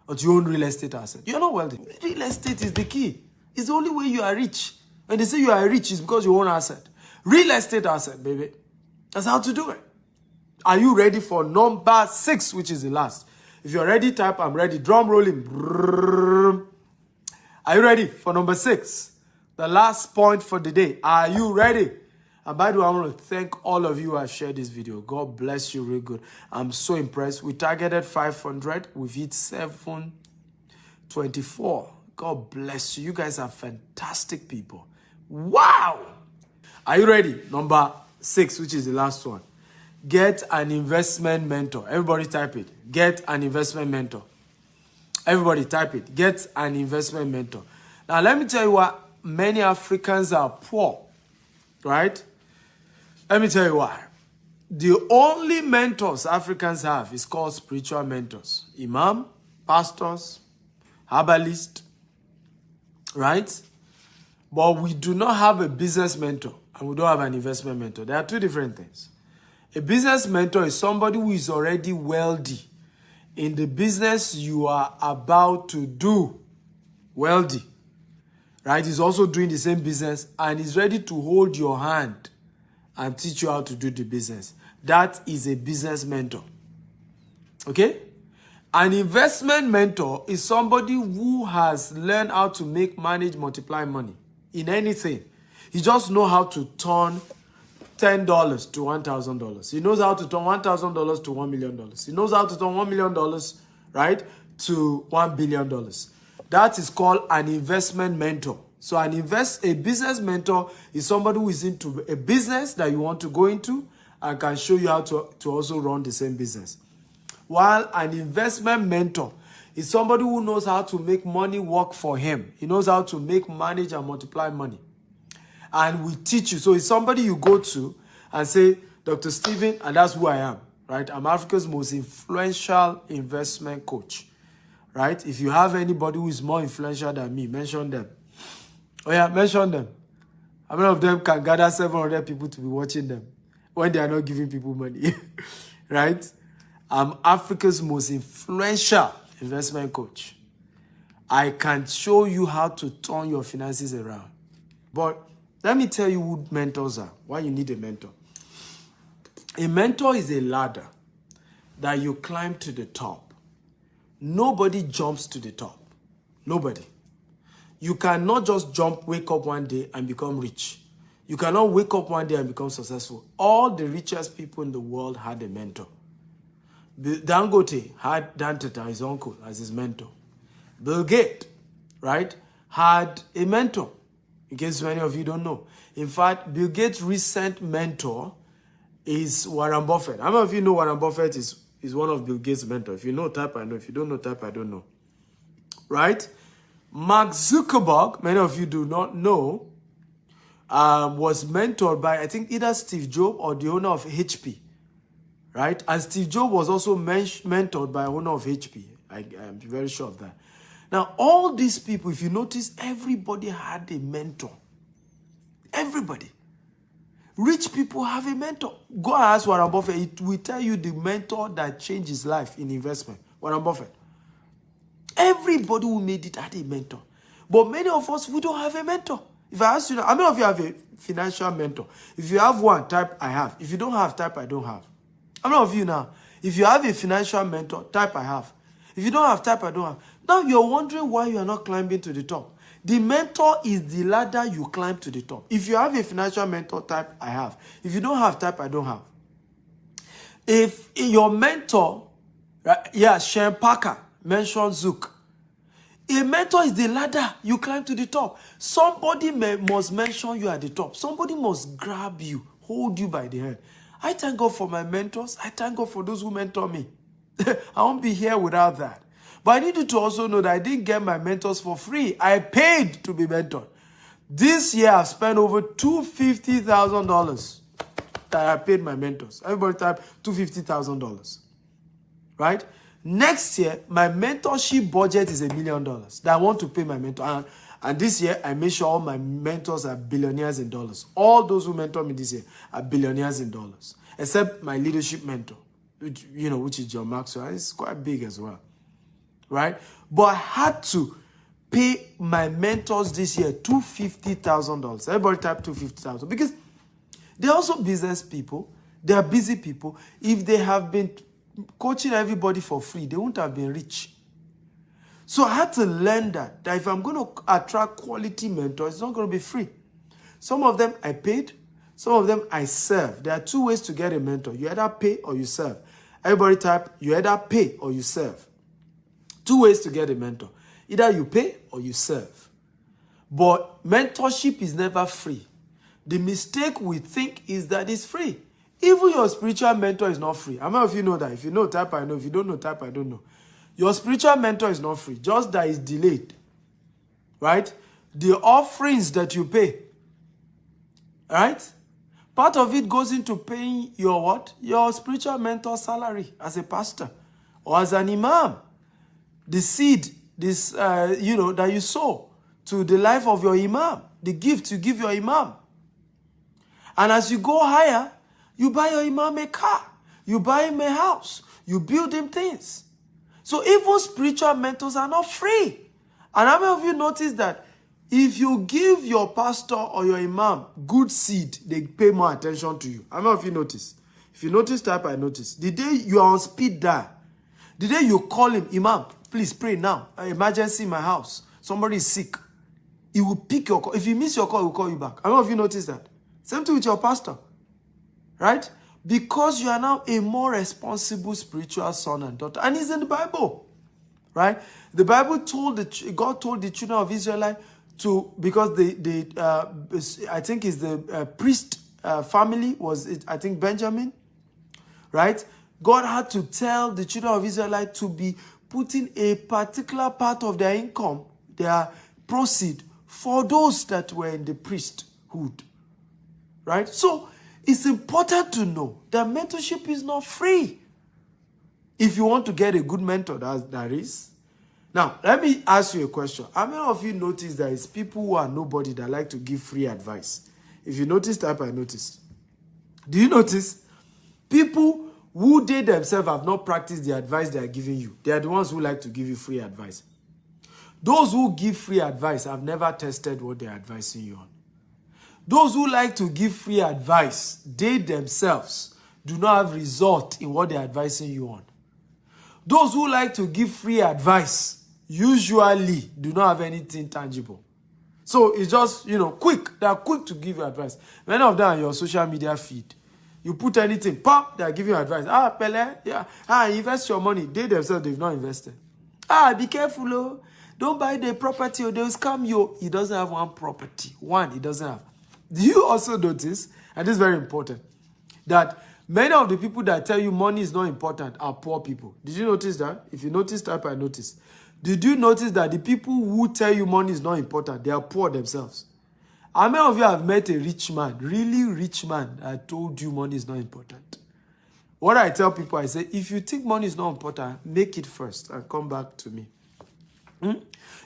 until you own real estate asset. You are not wealthy. Real estate is the key. It's the only way you are rich. When they say you are rich, it's because you own asset. Real estate asset, baby. That's how to do it. Are you ready for number 6, which is the last? If you're ready, type, I'm ready. Drum rolling. Brrr. Are you ready for number 6? The last point for the day. Are you ready? And by the way, I want to thank all of you who have shared this video. God bless you real good. I'm so impressed. We targeted 500. We've hit 724. God bless you. You guys are fantastic people. Wow! Are you ready? Number 6, which is the last one. Get an investment mentor. Everybody type it. Get an investment mentor. Everybody type it. Get an investment mentor. Now, let me tell you why many Africans are poor. Right? Let me tell you why. The only mentors Africans have is called spiritual mentors. Imam, pastors, herbalists. Right? But we do not have a business mentor and we don't have an investment mentor. There are 2 different things. A business mentor is somebody who is already wealthy in the business you are about to do. Wealthy. Right? He's also doing the same business and is ready to hold your hand and teach you how to do the business. That is a business mentor. Okay? An investment mentor is somebody who has learned how to make, manage, multiply money in anything. He just knows how to turn $10 to $1,000. He knows how to turn $1,000 to $1 million. He knows how to turn $1 million, right, to $1 billion. That is called an investment mentor. So a business mentor is somebody who is into a business that you want to go into and can show you how to also run the same business. While an investment mentor is somebody who knows how to make money work for him. He knows how to make, manage, and multiply money. And we teach you. So it's somebody you go to and say, Dr. Stephen, and that's who I am, right? I'm Africa's most influential investment coach, right? If you have anybody who is more influential than me, mention them. Oh yeah, mention them. How many of them can gather 700 people to be watching them when they are not giving people money, right? I'm Africa's most influential investment coach. I can show you how to turn your finances around. But let me tell you who mentors are, why you need a mentor. A mentor is a ladder that you climb to the top. Nobody jumps to the top. Nobody. You cannot just wake up one day and become rich. You cannot wake up one day and become successful. All the richest people in the world had a mentor. Dangote had Dantata, his uncle, as his mentor. Bill Gates, right, had a mentor. In case many of you don't know. In fact, Bill Gates' recent mentor is Warren Buffett. How many of you know Warren Buffett is one of Bill Gates' mentors? If you know, type I know. If you don't know, type I don't know. Right? Mark Zuckerberg, many of you do not know, was mentored by, I think, either Steve Jobs or the owner of HP. Right? And Steve Jobs was also mentored by the owner of HP. I'm very sure of that. Now, all these people, if you notice, everybody had a mentor. Everybody. Rich people have a mentor. Go and ask Warren Buffett. It will tell you the mentor that changed his life in investment. Warren Buffett. Everybody who made it had a mentor. But many of us, we don't have a mentor. If I ask you now, how many of you have a financial mentor? If you have one, type I have. If you don't have, type I don't have. How many of you now, if you have a financial mentor, type I have. If you don't have, type I don't have. Now you're wondering why you are not climbing to the top. The mentor is the ladder you climb to the top. If you have a financial mentor, type I have. If you don't have, type I don't have. If your mentor, right, yeah, Shane Parker mentioned Zook. A mentor is the ladder you climb to the top. Somebody must mention you at the top. Somebody must grab you, hold you by the hand. I thank God for my mentors. I thank God for those who mentor me. I won't be here without that. But I need you to also know that I didn't get my mentors for free. I paid to be mentored. This year, I've spent over $250,000 that I paid my mentors. Everybody type $250,000. Right? Next year, my mentorship budget is $1 million that I want to pay my mentor. And this year, I make sure all my mentors are billionaires in dollars. All those who mentor me this year are billionaires in dollars. Except my leadership mentor, which is John Maxwell. It's quite big as well. Right? But I had to pay my mentors this year $250,000. Everybody type $250,000 because they're also business people. They are busy people. If they have been coaching everybody for free, they wouldn't have been rich. So I had to learn that if I'm going to attract quality mentors, it's not going to be free. Some of them I paid, some of them I serve. There are two ways to get a mentor. You either pay or you serve. Everybody type, you either pay or you serve. Two ways to get a mentor. Either you pay or you serve. But mentorship is never free. The mistake we think is that it's free. Even your spiritual mentor is not free. How many of you know that? If you know, type I know. If you don't know, type I don't know. Your spiritual mentor is not free. Just that it's delayed. Right? The offerings that you pay. Right? Part of it goes into paying your what? Your spiritual mentor salary as a pastor or as an imam. The seed, that you sow to the life of your imam. The gift you give your imam. And as you go higher, you buy your imam a car. You buy him a house. You build him things. So even spiritual mentors are not free. And how many of you notice that if you give your pastor or your imam good seed, they pay more attention to you? How many of you notice? If you notice, type I notice. The day you are on speed dial, the day you call him, Imam, please pray now. An emergency in my house. Somebody is sick. He will pick your call. If he miss your call, he will call you back. How many of you notice that? Same thing with your pastor. Right? Because you are now a more responsible spiritual son and daughter. And it's in the Bible. Right? The Bible God told the children of Israel to, because I think it's the priest family, I think Benjamin. Right? God had to tell the children of Israel to be putting a particular part of their income, their proceed, for those that were in the priesthood. Right? So, it's important to know that mentorship is not free. If you want to get a good mentor, that is. Now, let me ask you a question. How many of you notice there is people who are nobody that like to give free advice? If you notice, type I noticed. Do you notice? People who they themselves have not practiced the advice they are giving you. They are the ones who like to give you free advice. Those who give free advice have never tested what they are advising you on. Those who like to give free advice, they themselves do not have result in what they are advising you on. Those who like to give free advice usually do not have anything tangible. So it's just, quick. They are quick to give you advice. Many of them are your social media feed. You put anything, pop, they are giving you advice. Pele, yeah. Invest your money. They themselves, they've not invested. Be careful, oh. Don't buy the property or they'll scam you. He doesn't have one property. He doesn't have. Do you also notice, and this is very important, that many of the people that tell you money is not important are poor people? Did you notice that? If you notice, type I notice. Did you notice that the people who tell you money is not important, they are poor themselves? How many of you have met a rich man, really rich man, that told you money is not important? What I tell people, I say, if you think money is not important, make it first and come back to me.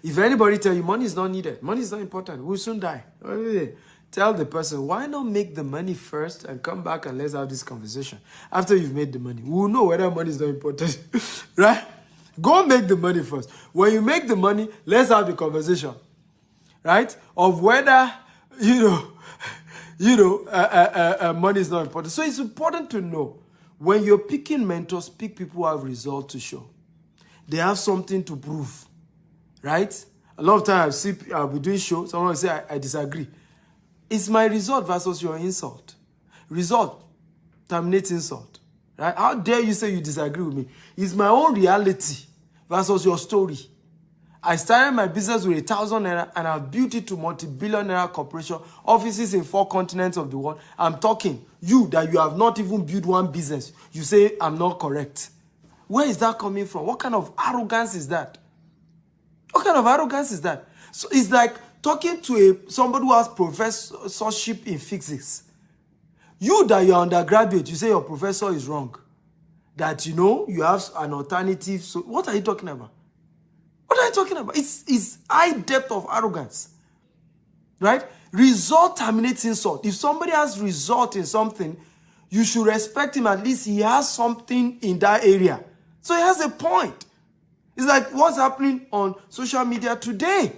If anybody tell you money is not needed, money is not important, we'll soon die. Tell the person, why not make the money first and come back and let's have this conversation. After you've made the money, we'll know whether money is not important. Right? Go make the money first. When you make the money, let's have the conversation. Right? Of whether, money is not important. So it's important to know, when you're picking mentors, pick people who have results to show. They have something to prove. Right? A lot of times I'll be doing shows, someone will say, I disagree. It's my result versus your insult. Result terminates insult. Right? How dare you say you disagree with me? It's my own reality versus your story. I started my business with 1,000 naira and I've built it to multi-billion naira corporation, offices in 4 continents of the world. I'm talking, you that you have not even built one business, you say I'm not correct. Where is that coming from? What kind of arrogance is that? What kind of arrogance is that? So it's like talking to somebody who has professorship in physics. You that you're undergraduate, you say your professor is wrong. That you have an alternative. So what are you talking about? What are you talking about? It's high depth of arrogance. Right? Result terminates insult. If somebody has result in something, you should respect him. At least he has something in that area. So he has a point. It's like what's happening on social media today.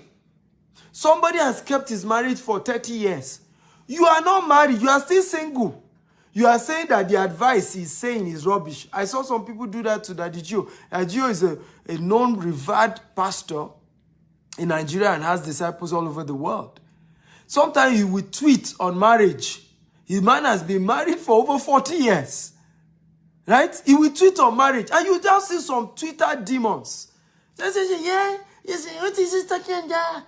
Somebody has kept his marriage for 30 years. You are not married. You are still single. You are saying that the advice he's saying is rubbish. I saw some people do that to Daddy Gio. Daddy Gio is a known, revered pastor in Nigeria and has disciples all over the world. Sometimes he will tweet on marriage. His man has been married for over 40 years. Right? He will tweet on marriage. And you just see some Twitter demons. They say, yeah, you say, what is he talking about?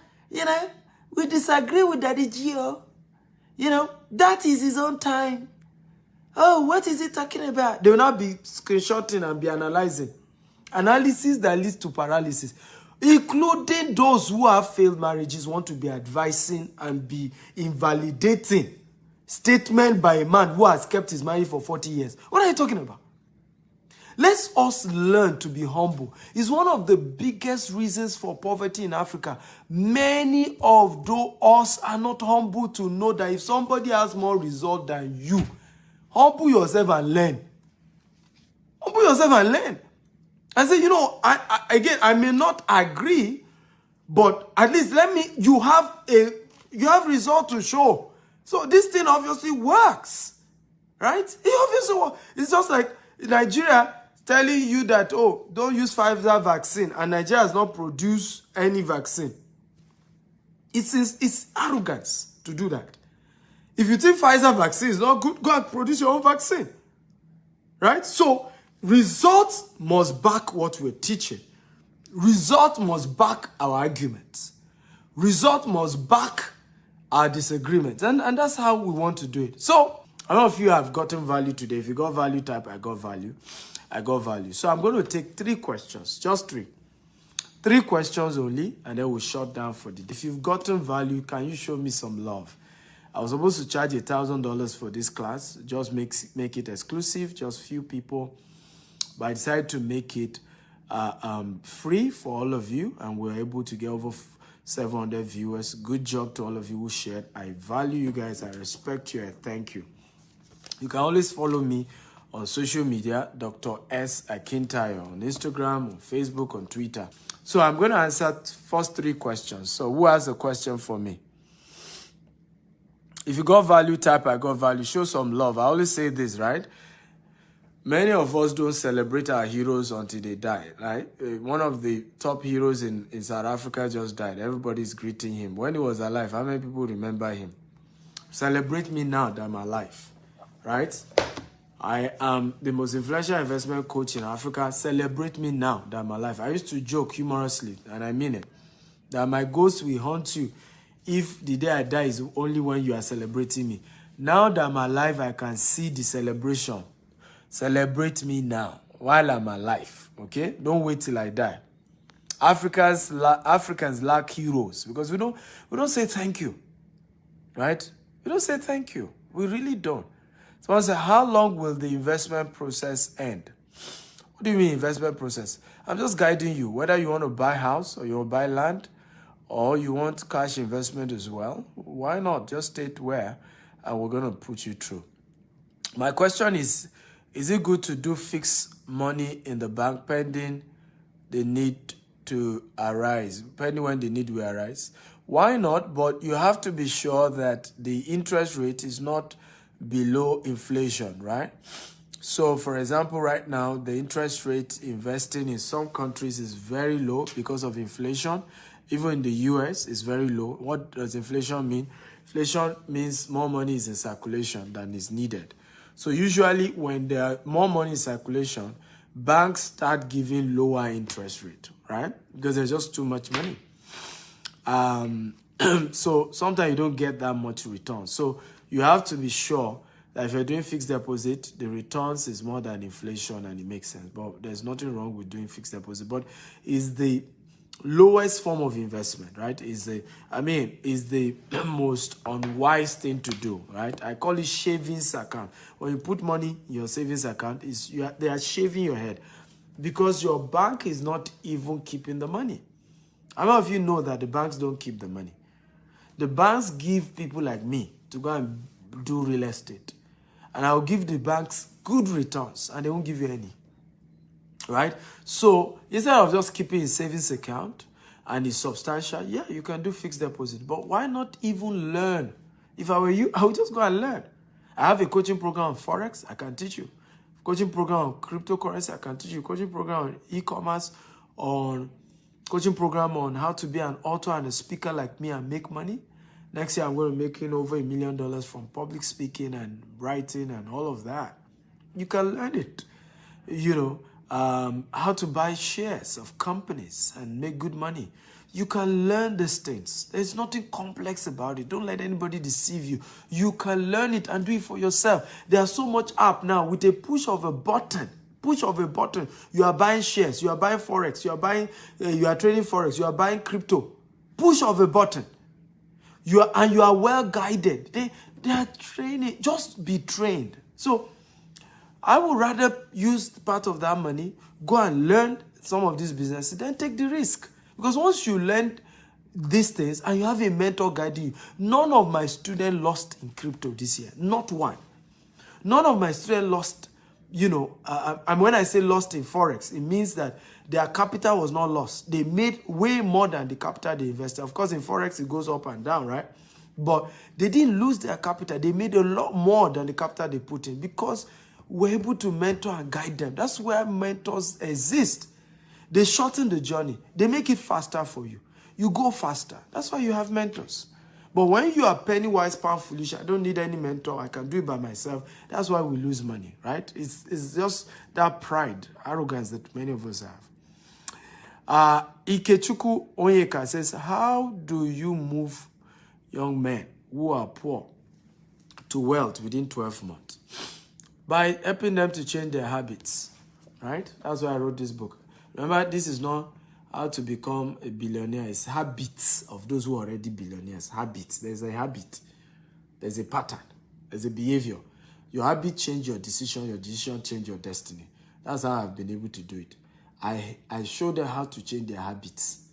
We disagree with Daddy Gio. That is his own time. Oh, what is he talking about? They will not be screenshotting and be analyzing. Analysis that leads to paralysis. Including those who have failed marriages want to be advising and be invalidating statement by a man who has kept his marriage for 40 years. What are you talking about? Let's us learn to be humble. It's one of the biggest reasons for poverty in Africa. Many of us are not humble to know that if somebody has more result than you, humble yourself and learn. Humble yourself and learn. I say, I may not agree, but at least you have result to show. So this thing obviously works, right? It obviously works. It's just like Nigeria telling you that, don't use Pfizer vaccine, and Nigeria has not produced any vaccine. It's arrogance to do that. If you think Pfizer vaccine is not good, go and produce your own vaccine. Right? So, results must back what we're teaching. Result must back our arguments. Result must back our disagreements. And that's how we want to do it. So, a lot of you have gotten value today. If you got value, type I got value. I got value. So, I'm going to take 3 questions. Just 3. 3 questions only, and then we'll shut down for the day. If you've gotten value, can you show me some love? I was supposed to charge $1,000 for this class, just make it exclusive, just few people. But I decided to make it free for all of you, and we're able to get over 700 viewers. Good job to all of you who shared. I value you guys. I respect you. I thank you. You can always follow me on social media, Dr. S. Akintayo, on Instagram, on Facebook, on Twitter. So I'm going to answer first 3 questions. So who has a question for me? If you got value, type I got value. Show some love. I always say this, right? Many of us don't celebrate our heroes until they die, right? One of the top heroes in South Africa just died. Everybody's greeting him. When he was alive, how many people remember him? Celebrate me now that I'm alive, right? I am the most influential investment coach in Africa. Celebrate me now that I'm alive. I used to joke humorously, and I mean it, that my ghost will haunt you if the day I die is only when you are celebrating me. Now that I'm alive, I can see the celebration. Celebrate me now while I'm alive, okay? Don't wait till I die. Africans lack heroes because we don't say thank you, right? We don't say thank you. We really don't. So I say, how long will the investment process end? What do you mean investment process? I'm just guiding you, whether you want to buy a house or you want to buy land or you want cash investment as well. Why not? Just state where and we're going to put you through. My question is it good to do fixed money in the bank pending the need to arise, pending when the need will arise? Why not? But you have to be sure that the interest rate is not below inflation, right? So, for example, right now, the interest rate investing in some countries is very low because of inflation. Even in the US, it's very low. What does inflation mean? Inflation means more money is in circulation than is needed. So usually when there are more money in circulation, banks start giving lower interest rate, right? Because there's just too much money. So sometimes you don't get that much return. So you have to be sure that if you're doing fixed deposit, the returns is more than inflation and it makes sense. But there's nothing wrong with doing fixed deposit. But is the lowest form of investment, right? Is the most unwise thing to do, right? I call it savings account. When you put money in your savings account, they are shaving your head because your bank is not even keeping the money. How many of you know that the banks don't keep the money? The banks give people like me to go and do real estate. And I'll give the banks good returns and they won't give you any. Right? So instead of just keeping a savings account and it's substantial, yeah, you can do fixed deposit. But why not even learn? If I were you, I would just go and learn. I have a coaching program on Forex, I can teach you. Coaching program on cryptocurrency, I can teach you. Coaching program on e-commerce, coaching program on how to be an author and a speaker like me and make money. Next year, I'm going to be making over $1 million from public speaking and writing and all of that. You can learn it. How to buy shares of companies and make good money. You can learn these things. There's nothing complex about it. Don't let anybody deceive you. You can learn it and do it for yourself. There's so much app now with a push of a button. You are buying shares. You are buying Forex. You are trading Forex. You are buying crypto. Push of a button. You are well guided. They are training. Just be trained. So I would rather use part of that money, go and learn some of these businesses, then take the risk. Because once you learn these things and you have a mentor guiding you, none of my students lost in crypto this year. Not one. None of my students lost, and when I say lost in Forex, it means that their capital was not lost. They made way more than the capital they invested. Of course, in Forex, it goes up and down, right? But they didn't lose their capital. They made a lot more than the capital they put in because we're able to mentor and guide them. That's where mentors exist. They shorten the journey. They make it faster for you. You go faster. That's why you have mentors. But when you are penny wise, pound foolish, I don't need any mentor. I can do it by myself. That's why we lose money, right? It's just that pride, arrogance that many of us have. Ikechukwu Onyeka says, how do you move young men who are poor to wealth within 12 months? By helping them to change their habits, right? That's why I wrote this book. Remember, this is not how to become a billionaire. It's habits of those who are already billionaires. Habits. There's a habit. There's a pattern. There's a behavior. Your habit change your decision change your destiny. That's how I've been able to do it. I show them how to change their habits,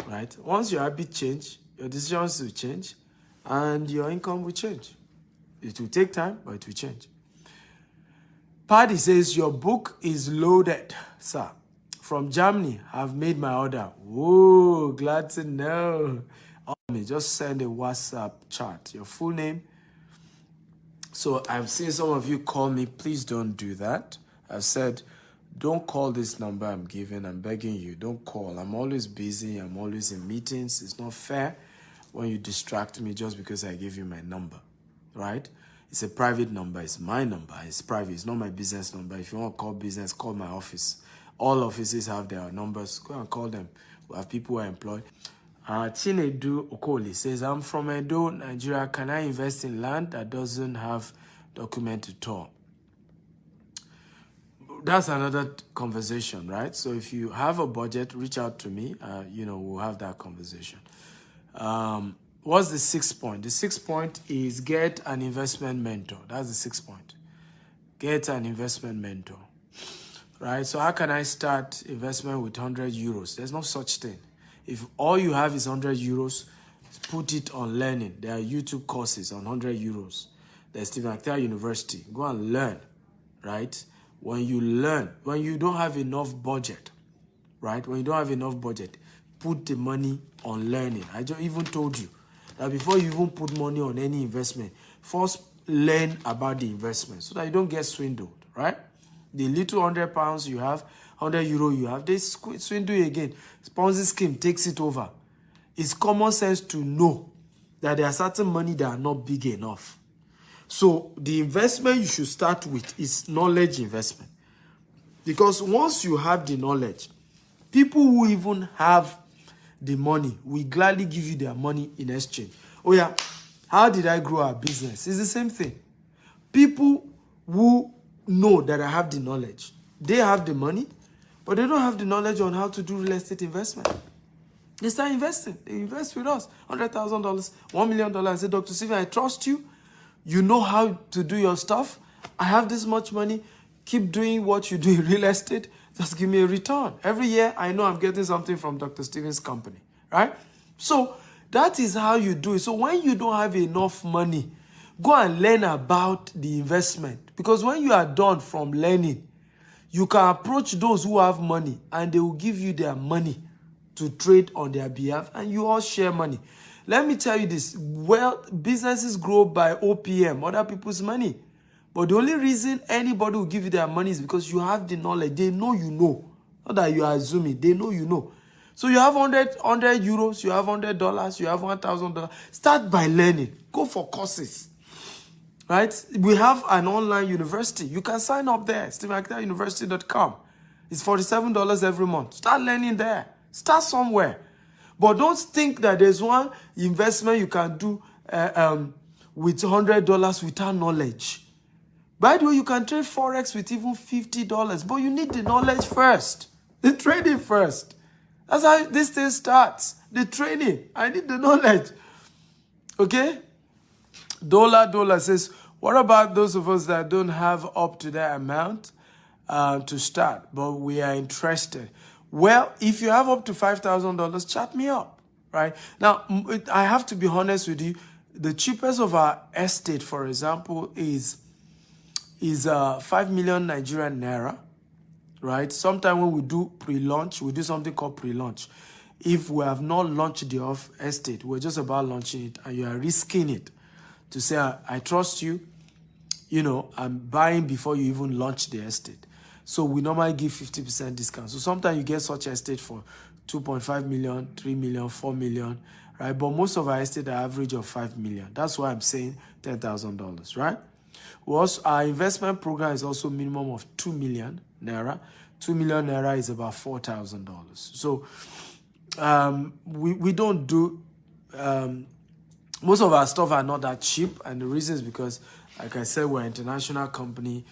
right? Once your habit change, your decisions will change and your income will change. It will take time, but it will change. Paddy says, your book is loaded, sir. From Germany, I've made my order. Whoa, glad to know. Just send a WhatsApp chat, your full name. So I've seen some of you call me. Please don't do that. I've said, don't call this number I'm giving. I'm begging you, don't call. I'm always busy. I'm always in meetings. It's not fair when you distract me just because I gave you my number, right? It's a private number. It's my number. It's private. It's not my business number. If you want to call business, call my office. All offices have their numbers. Go and call them. We have people who are employed. Chinedu Okoli says, I'm from Edo, Nigeria. Can I invest in land that doesn't have document at all? That's another conversation, right? So if you have a budget, reach out to me. We'll have that conversation. What's the 6th point? The 6th point is get an investment mentor. That's the 6th point. Get an investment mentor, right? So how can I start investment with 100 euros? There's no such thing. If all you have is 100 euros, put it on learning. There are YouTube courses on 100 euros. There's Stephen Actel University. Go and learn, right? When you learn, when you don't have enough budget, right? When you don't have enough budget, put the money on learning. I just even told you that before you even put money on any investment, first learn about the investment so that you don't get swindled, right? The little £100 you have, €100 you have, they swindle you again. Ponzi scheme takes it over. It's common sense to know that there are certain money that are not big enough. So the investment you should start with is knowledge investment. Because once you have the knowledge, people who even have the money will gladly give you their money in exchange. Oh yeah, how did I grow our business? It's the same thing. People who know that I have the knowledge, they have the money, but they don't have the knowledge on how to do real estate investment. They start investing. They invest with us. $100,000, $1 million. And say, Dr. Stephen, I trust you. You know how to do your stuff. I have this much money. Keep doing what you do in real estate. Just give me a return. Every year, I know I'm getting something from Dr. Stephen's company, right? So that is how you do it. So when you don't have enough money, go and learn about the investment. Because when you are done from learning, you can approach those who have money and they will give you their money to trade on their behalf, and you all share money. Let me tell you this, well, businesses grow by OPM, other people's money. But the only reason anybody will give you their money is because you have the knowledge. They know you know. Not that you are assuming, they know you know. So you have 100 euros, you have $100, you have $1,000. Start by learning. Go for courses. Right? We have an online university. You can sign up there, StephenAkitaUniversity.com. It's $47 every month. Start learning there. Start somewhere. But don't think that there's one investment you can do with $100 without knowledge. By the way, you can trade Forex with even $50, but you need the knowledge first. The trading first. That's how this thing starts. The training. I need the knowledge. Okay? Dollar says, what about those of us that don't have up to that amount to start, but we are interested? Well, if you have up to $5,000, chat me up, right? Now, I have to be honest with you. The cheapest of our estate, for example, is 5 million Nigerian naira, right? Sometime when we do pre-launch, we do something called pre-launch. If we have not launched the off estate, we're just about launching it, and you are risking it to say, I trust you, you know, I'm buying before you even launch the estate. So we normally give 50% discount. So sometimes you get such estate for 2.5 million, 3 million, 4 million, right? But most of our estate are average of 5 million. That's why I'm saying $10,000, right? Our investment program is also minimum of 2 million naira. 2 million naira is about $4,000. So we don't do, most of our stuff are not that cheap. And the reason is because, like I said, we're an international company.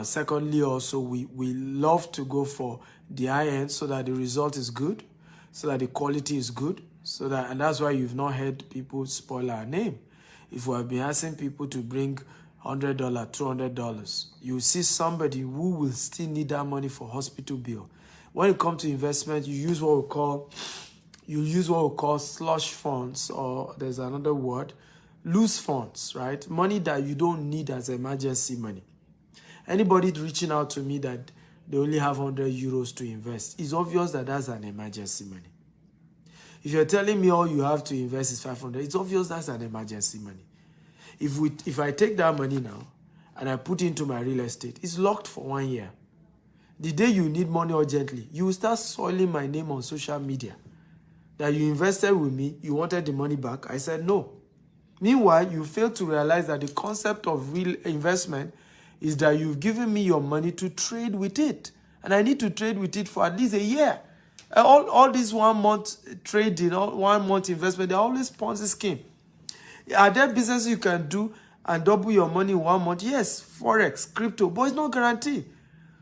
Secondly, also, we love to go for the high end so that the result is good, so that the quality is good, and that's why you've not heard people spoil our name. If we have been asking people to bring $100, $200, you see somebody who will still need that money for hospital bill. When it comes to investment, you use what we call slush funds, or there's another word, loose funds, right? Money that you don't need as emergency money. Anybody reaching out to me that they only have 100 euros to invest, it's obvious that that's an emergency money. If you're telling me all you have to invest is 500, it's obvious that's an emergency money. If I take that money now and I put it into my real estate, it's locked for 1 year. The day you need money urgently, you will start soiling my name on social media. That you invested with me, you wanted the money back. I said no. Meanwhile, you fail to realize that the concept of real investment is that you've given me your money to trade with it. And I need to trade with it for at least a year. All this 1 month trading, 1 month investment, they're always Ponzi scheme. Are there businesses you can do and double your money in 1 month? Yes, Forex, crypto, but it's not guaranteed.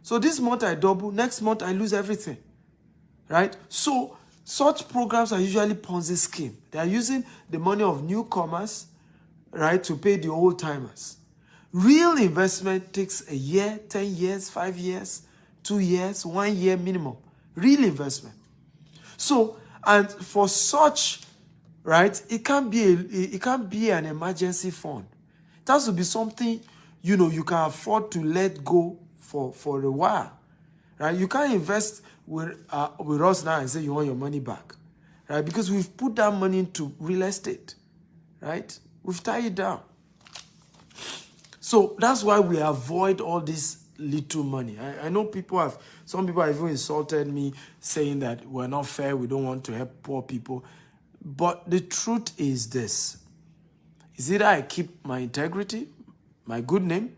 So this month I double, next month I lose everything, right? So such programs are usually Ponzi scheme. They are using the money of newcomers, right, to pay the old timers. Real investment takes a year, 10 years, 5 years, 2 years, 1 year minimum. Real investment. So, and for such, right, it can't be an emergency fund. It has to be something, you know, you can afford to let go for a while, right? You can't invest with us now and say you want your money back, right? Because we've put that money into real estate, right? We've tied it down. So that's why we avoid all this little money. I know some people have even insulted me saying that we're not fair, we don't want to help poor people. But the truth is this. Is either I keep my integrity, my good name,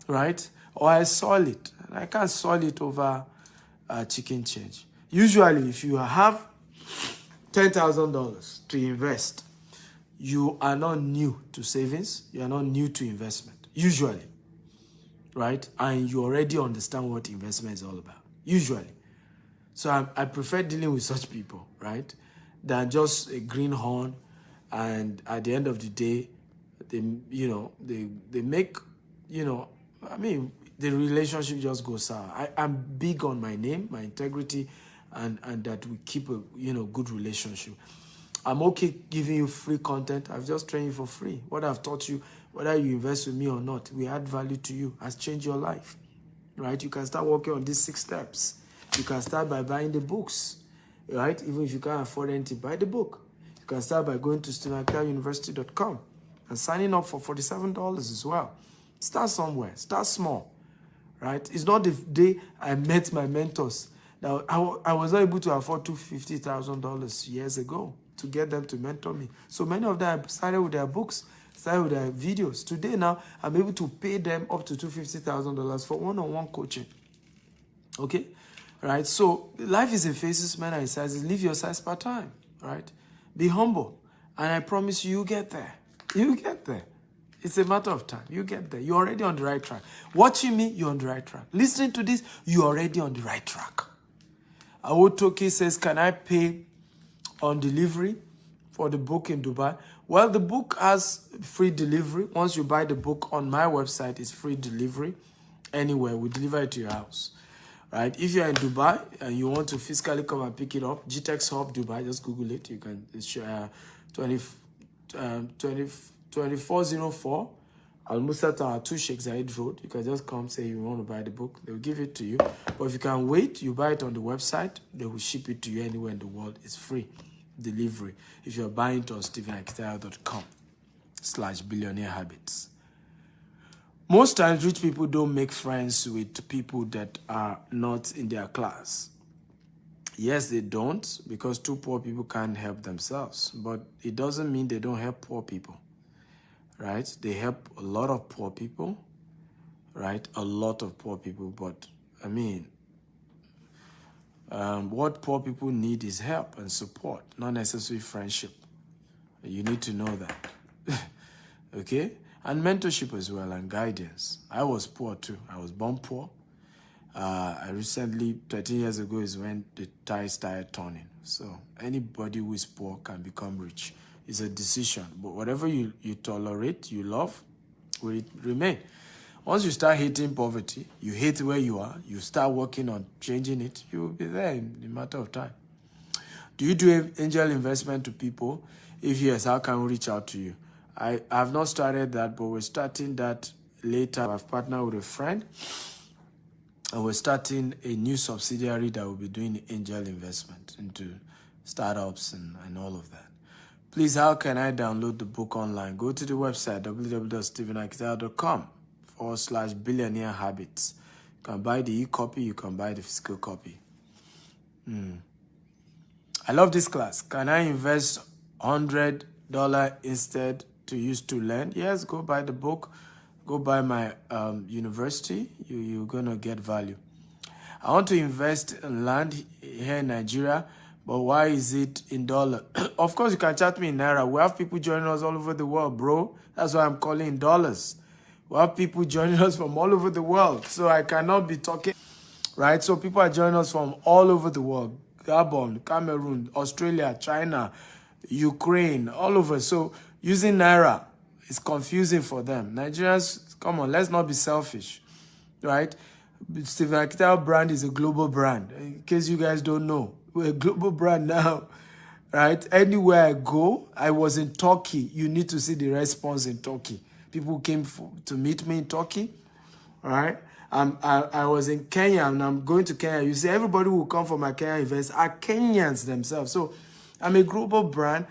right? Or I soil it. And I can't soil it over chicken change. Usually, if you have $10,000 to invest, you are not new to savings. You are not new to investment. Usually, right? And you already understand what investment is all about. Usually. So I prefer dealing with such people, right? Than just a greenhorn, and at the end of the day, they make, I mean, the relationship just goes sour. I'm big on my name, my integrity, and that we keep a good relationship. I'm okay giving you free content. I've just trained you for free. What I've taught you, whether you invest with me or not, we add value to you, has changed your life, right? You can start working on these 6 steps. You can start by buying the books, right? Even if you can't afford anything, buy the book. You can start by going to StephenAkitaUniversity.com and signing up for $47 as well. Start somewhere. Start small, right? It's not the day I met my mentors. Now, I was not able to afford $250,000 years ago to get them to mentor me. So many of them started with their books, started with their videos. Today now, I'm able to pay them up to $250,000 for one-on-one coaching. Okay? Right? So life is in phases, men are in sizes. Live your size per time, right? Be humble. And I promise you, get there. You get there. It's a matter of time. You get there. You're already on the right track. Watching me, you're on the right track. Listening to this, you're already on the right track. Awotoki says, can I pay on delivery for the book in Dubai? Well, the book has free delivery. Once you buy the book on my website, it's free delivery. Anywhere, we deliver it to your house. Right? If you're in Dubai and you want to physically come and pick it up, GTEX Hub Dubai, just Google it. You can, it's 2404 Al Musa Tower 2 Sheikh Zayed Road. You can just come say you want to buy the book. They'll give it to you. But if you can wait, you buy it on the website. They will ship it to you anywhere in the world. It's free delivery. If you're buying it on StephenAkitayo.com/billionaire habits. Most times, rich people don't make friends with people that are not in their class. Yes, they don't, because 2 poor people can't help themselves. But it doesn't mean they don't help poor people, right? They help a lot of poor people, right? A lot of poor people. But, I mean, what poor people need is help and support, not necessarily friendship. You need to know that, okay? And mentorship as well, and guidance. I was poor too. I was born poor. I recently, 13 years ago, is when the tide started turning. So anybody who is poor can become rich. It's a decision. But whatever you tolerate, you love, will remain. Once you start hating poverty, you hate where you are, you start working on changing it, you will be there in a matter of time. Do you do angel investment to people? If yes, how can we reach out to you? I have not started that, but we're starting that later. I've partnered with a friend, and we're starting a new subsidiary that will be doing angel investment into startups and all of that. Please, how can I download the book online? Go to the website, www.stephenakitayo.com/billionaire habits. You can buy the e-copy, you can buy the physical copy. I love this class. Can I invest $100 instead to use to learn? Yes, go buy the book. Go buy my university. You're going to get value. I want to invest in land here in Nigeria, but why is it in dollar? Of course, you can chat me in Naira. We have people joining us all over the world, bro. That's why I'm calling in dollars. We have people joining us from all over the world. So I cannot be talking, right? So people are joining us from all over the world. Gabon, Cameroon, Australia, China, Ukraine, all over. So using Naira is confusing for them. Nigerians, come on, let's not be selfish, right? Stephen Akitayo brand is a global brand. In case you guys don't know, we're a global brand now, right? Anywhere I go, I was in Turkey. You need to see the response in Turkey. People came to meet me in Turkey, all right? I was in Kenya, and I'm going to Kenya. You see, everybody who come for my Kenya events are Kenyans themselves. So I'm a global brand.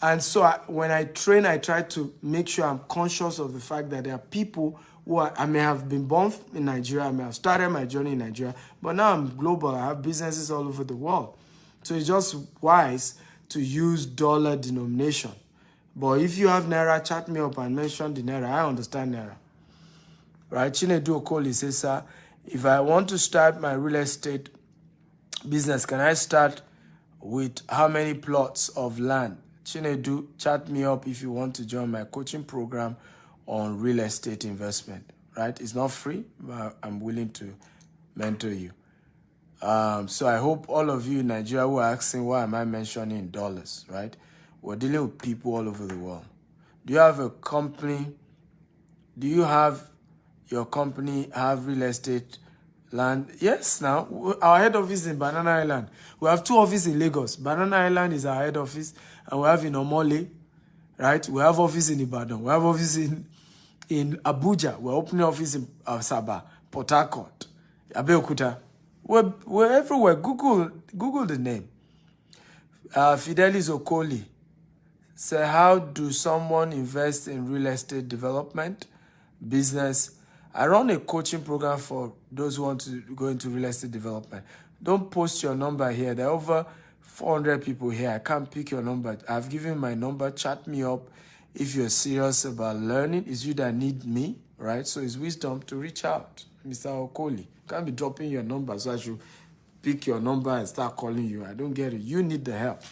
And so when I train, I try to make sure I'm conscious of the fact that there are people who I may have been born in Nigeria, I may have started my journey in Nigeria, but now I'm global. I have businesses all over the world. So it's just wise to use dollar denomination, But if you have Naira, chat me up and mention the Naira. I understand Naira. Right? Chinedu Okoli says, sir, if I want to start my real estate business, can I start with how many plots of land? Chinedu, chat me up if you want to join my coaching program on real estate investment. Right? It's not free, but I'm willing to mentor you. So I hope all of you in Nigeria who are asking why am I mentioning dollars, right? We're dealing with people all over the world. Do you have a company? Do you have your company have real estate land? Yes, now our head office is in Banana Island. We have 2 offices in Lagos. Banana Island is our head office, and we have in Omole, right? We have office in Ibadan. We have office in Abuja. We're opening office in Asaba, Port Harcourt, Abeokuta. We're everywhere. Google the name. Fidelis Okoli say, how do someone invest in real estate development business? I run a coaching program for those who want to go into real estate development. Don't post your number here. There are over 400 people here. I can't pick your number. I've given my number. Chat me up if you're serious about learning. It's you that need me, right? So it's wisdom to reach out. Mr. Okoli, can't be dropping your number, so I should pick your number and start calling you. I don't get it. You need the help.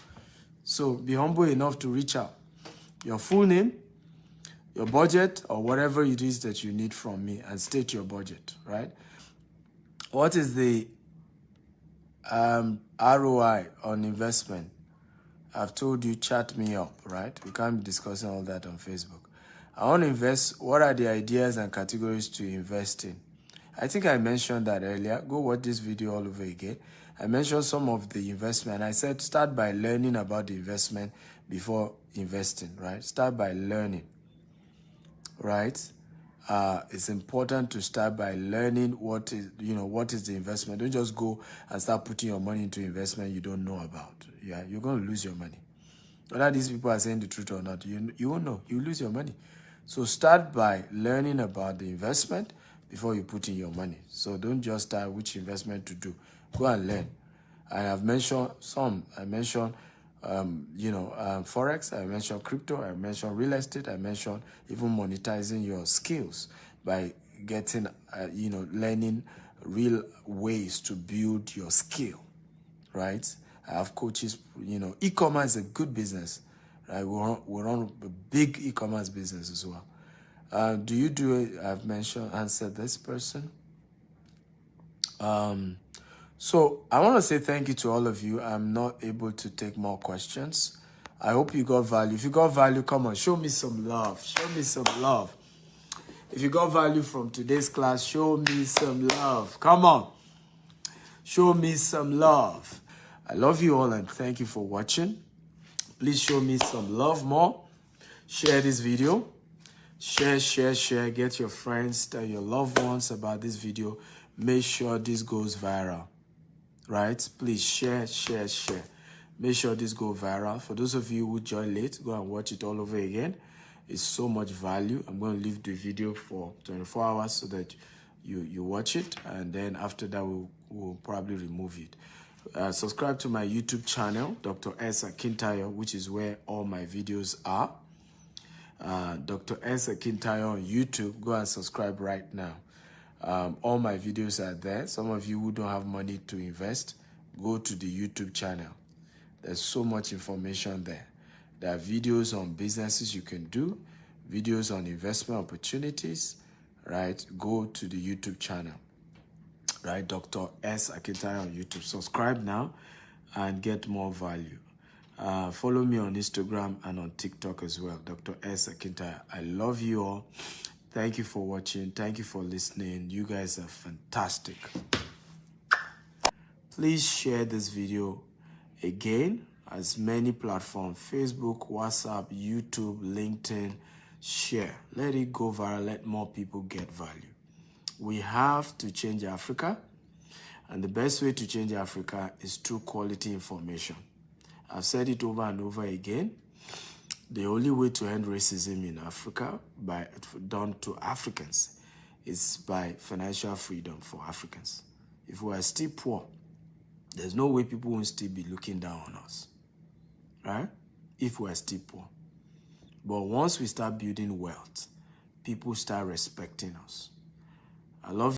So be humble enough to reach out. Your full name, your budget, or whatever it is that you need from me, and state your budget, right? What is the ROI on investment? I've told you, chat me up, right? We can't be discussing all that on Facebook. I want to invest. What are the ideas and categories to invest in? I think I mentioned that earlier. Go watch this video all over again. I mentioned some of the investment. I said start by learning about the investment before investing, right? Start by learning, right? It's important to start by learning what is the investment. Don't just go and start putting your money into investment you don't know about. Yeah, you're going to lose your money. Whether these people are saying the truth or not, you won't know. You lose your money. So start by learning about the investment before you put in your money. So don't just start which investment to do. Go and learn. I have mentioned some. I mentioned, Forex. I mentioned crypto. I mentioned real estate. I mentioned even monetizing your skills by getting, learning real ways to build your skill, right? I have coaches, e-commerce is a good business, right? We run a big e-commerce business as well. Do you do it? I've answered this person. So I want to say thank you to all of you. I'm not able to take more questions. I hope you got value. If you got value, come on, show me some love. Show me some love. If you got value from today's class, show me some love. Come on. Show me some love. I love you all and thank you for watching. Please show me some love more. Share this video. Share. Get your friends, tell your loved ones about this video. Make sure this goes viral, right? Please share. Make sure this goes viral. For those of you who joined late, go and watch it all over again. It's so much value. I'm going to leave the video for 24 hours so that you watch it, and then after that we'll probably remove it. Subscribe to my YouTube channel, Dr. S. Akintayo, which is where all my videos are. Dr. S. Akintayo on YouTube. Go and subscribe right now. All my videos are there. Some of you who don't have money to invest, go to the YouTube channel. There's so much information there. There are videos on businesses you can do, videos on investment opportunities, right? Go to the YouTube channel, right? Dr. S. Akintayo on YouTube. Subscribe now and get more value. Follow me on Instagram and on TikTok as well, Dr. S. Akintayo. I love you all. Thank you for watching. Thank you for listening. You guys are fantastic. Please share this video again, as many platforms, Facebook, WhatsApp, YouTube, LinkedIn. Share. Let it go viral. Let more people get value. We have to change Africa, and the best way to change Africa is through quality information. I've said it over and over again. The only way to end racism in Africa, done to Africans, is by financial freedom for Africans. If we are still poor, there's no way people won't still be looking down on us, right? If we are still poor. But once we start building wealth, people start respecting us. I love you.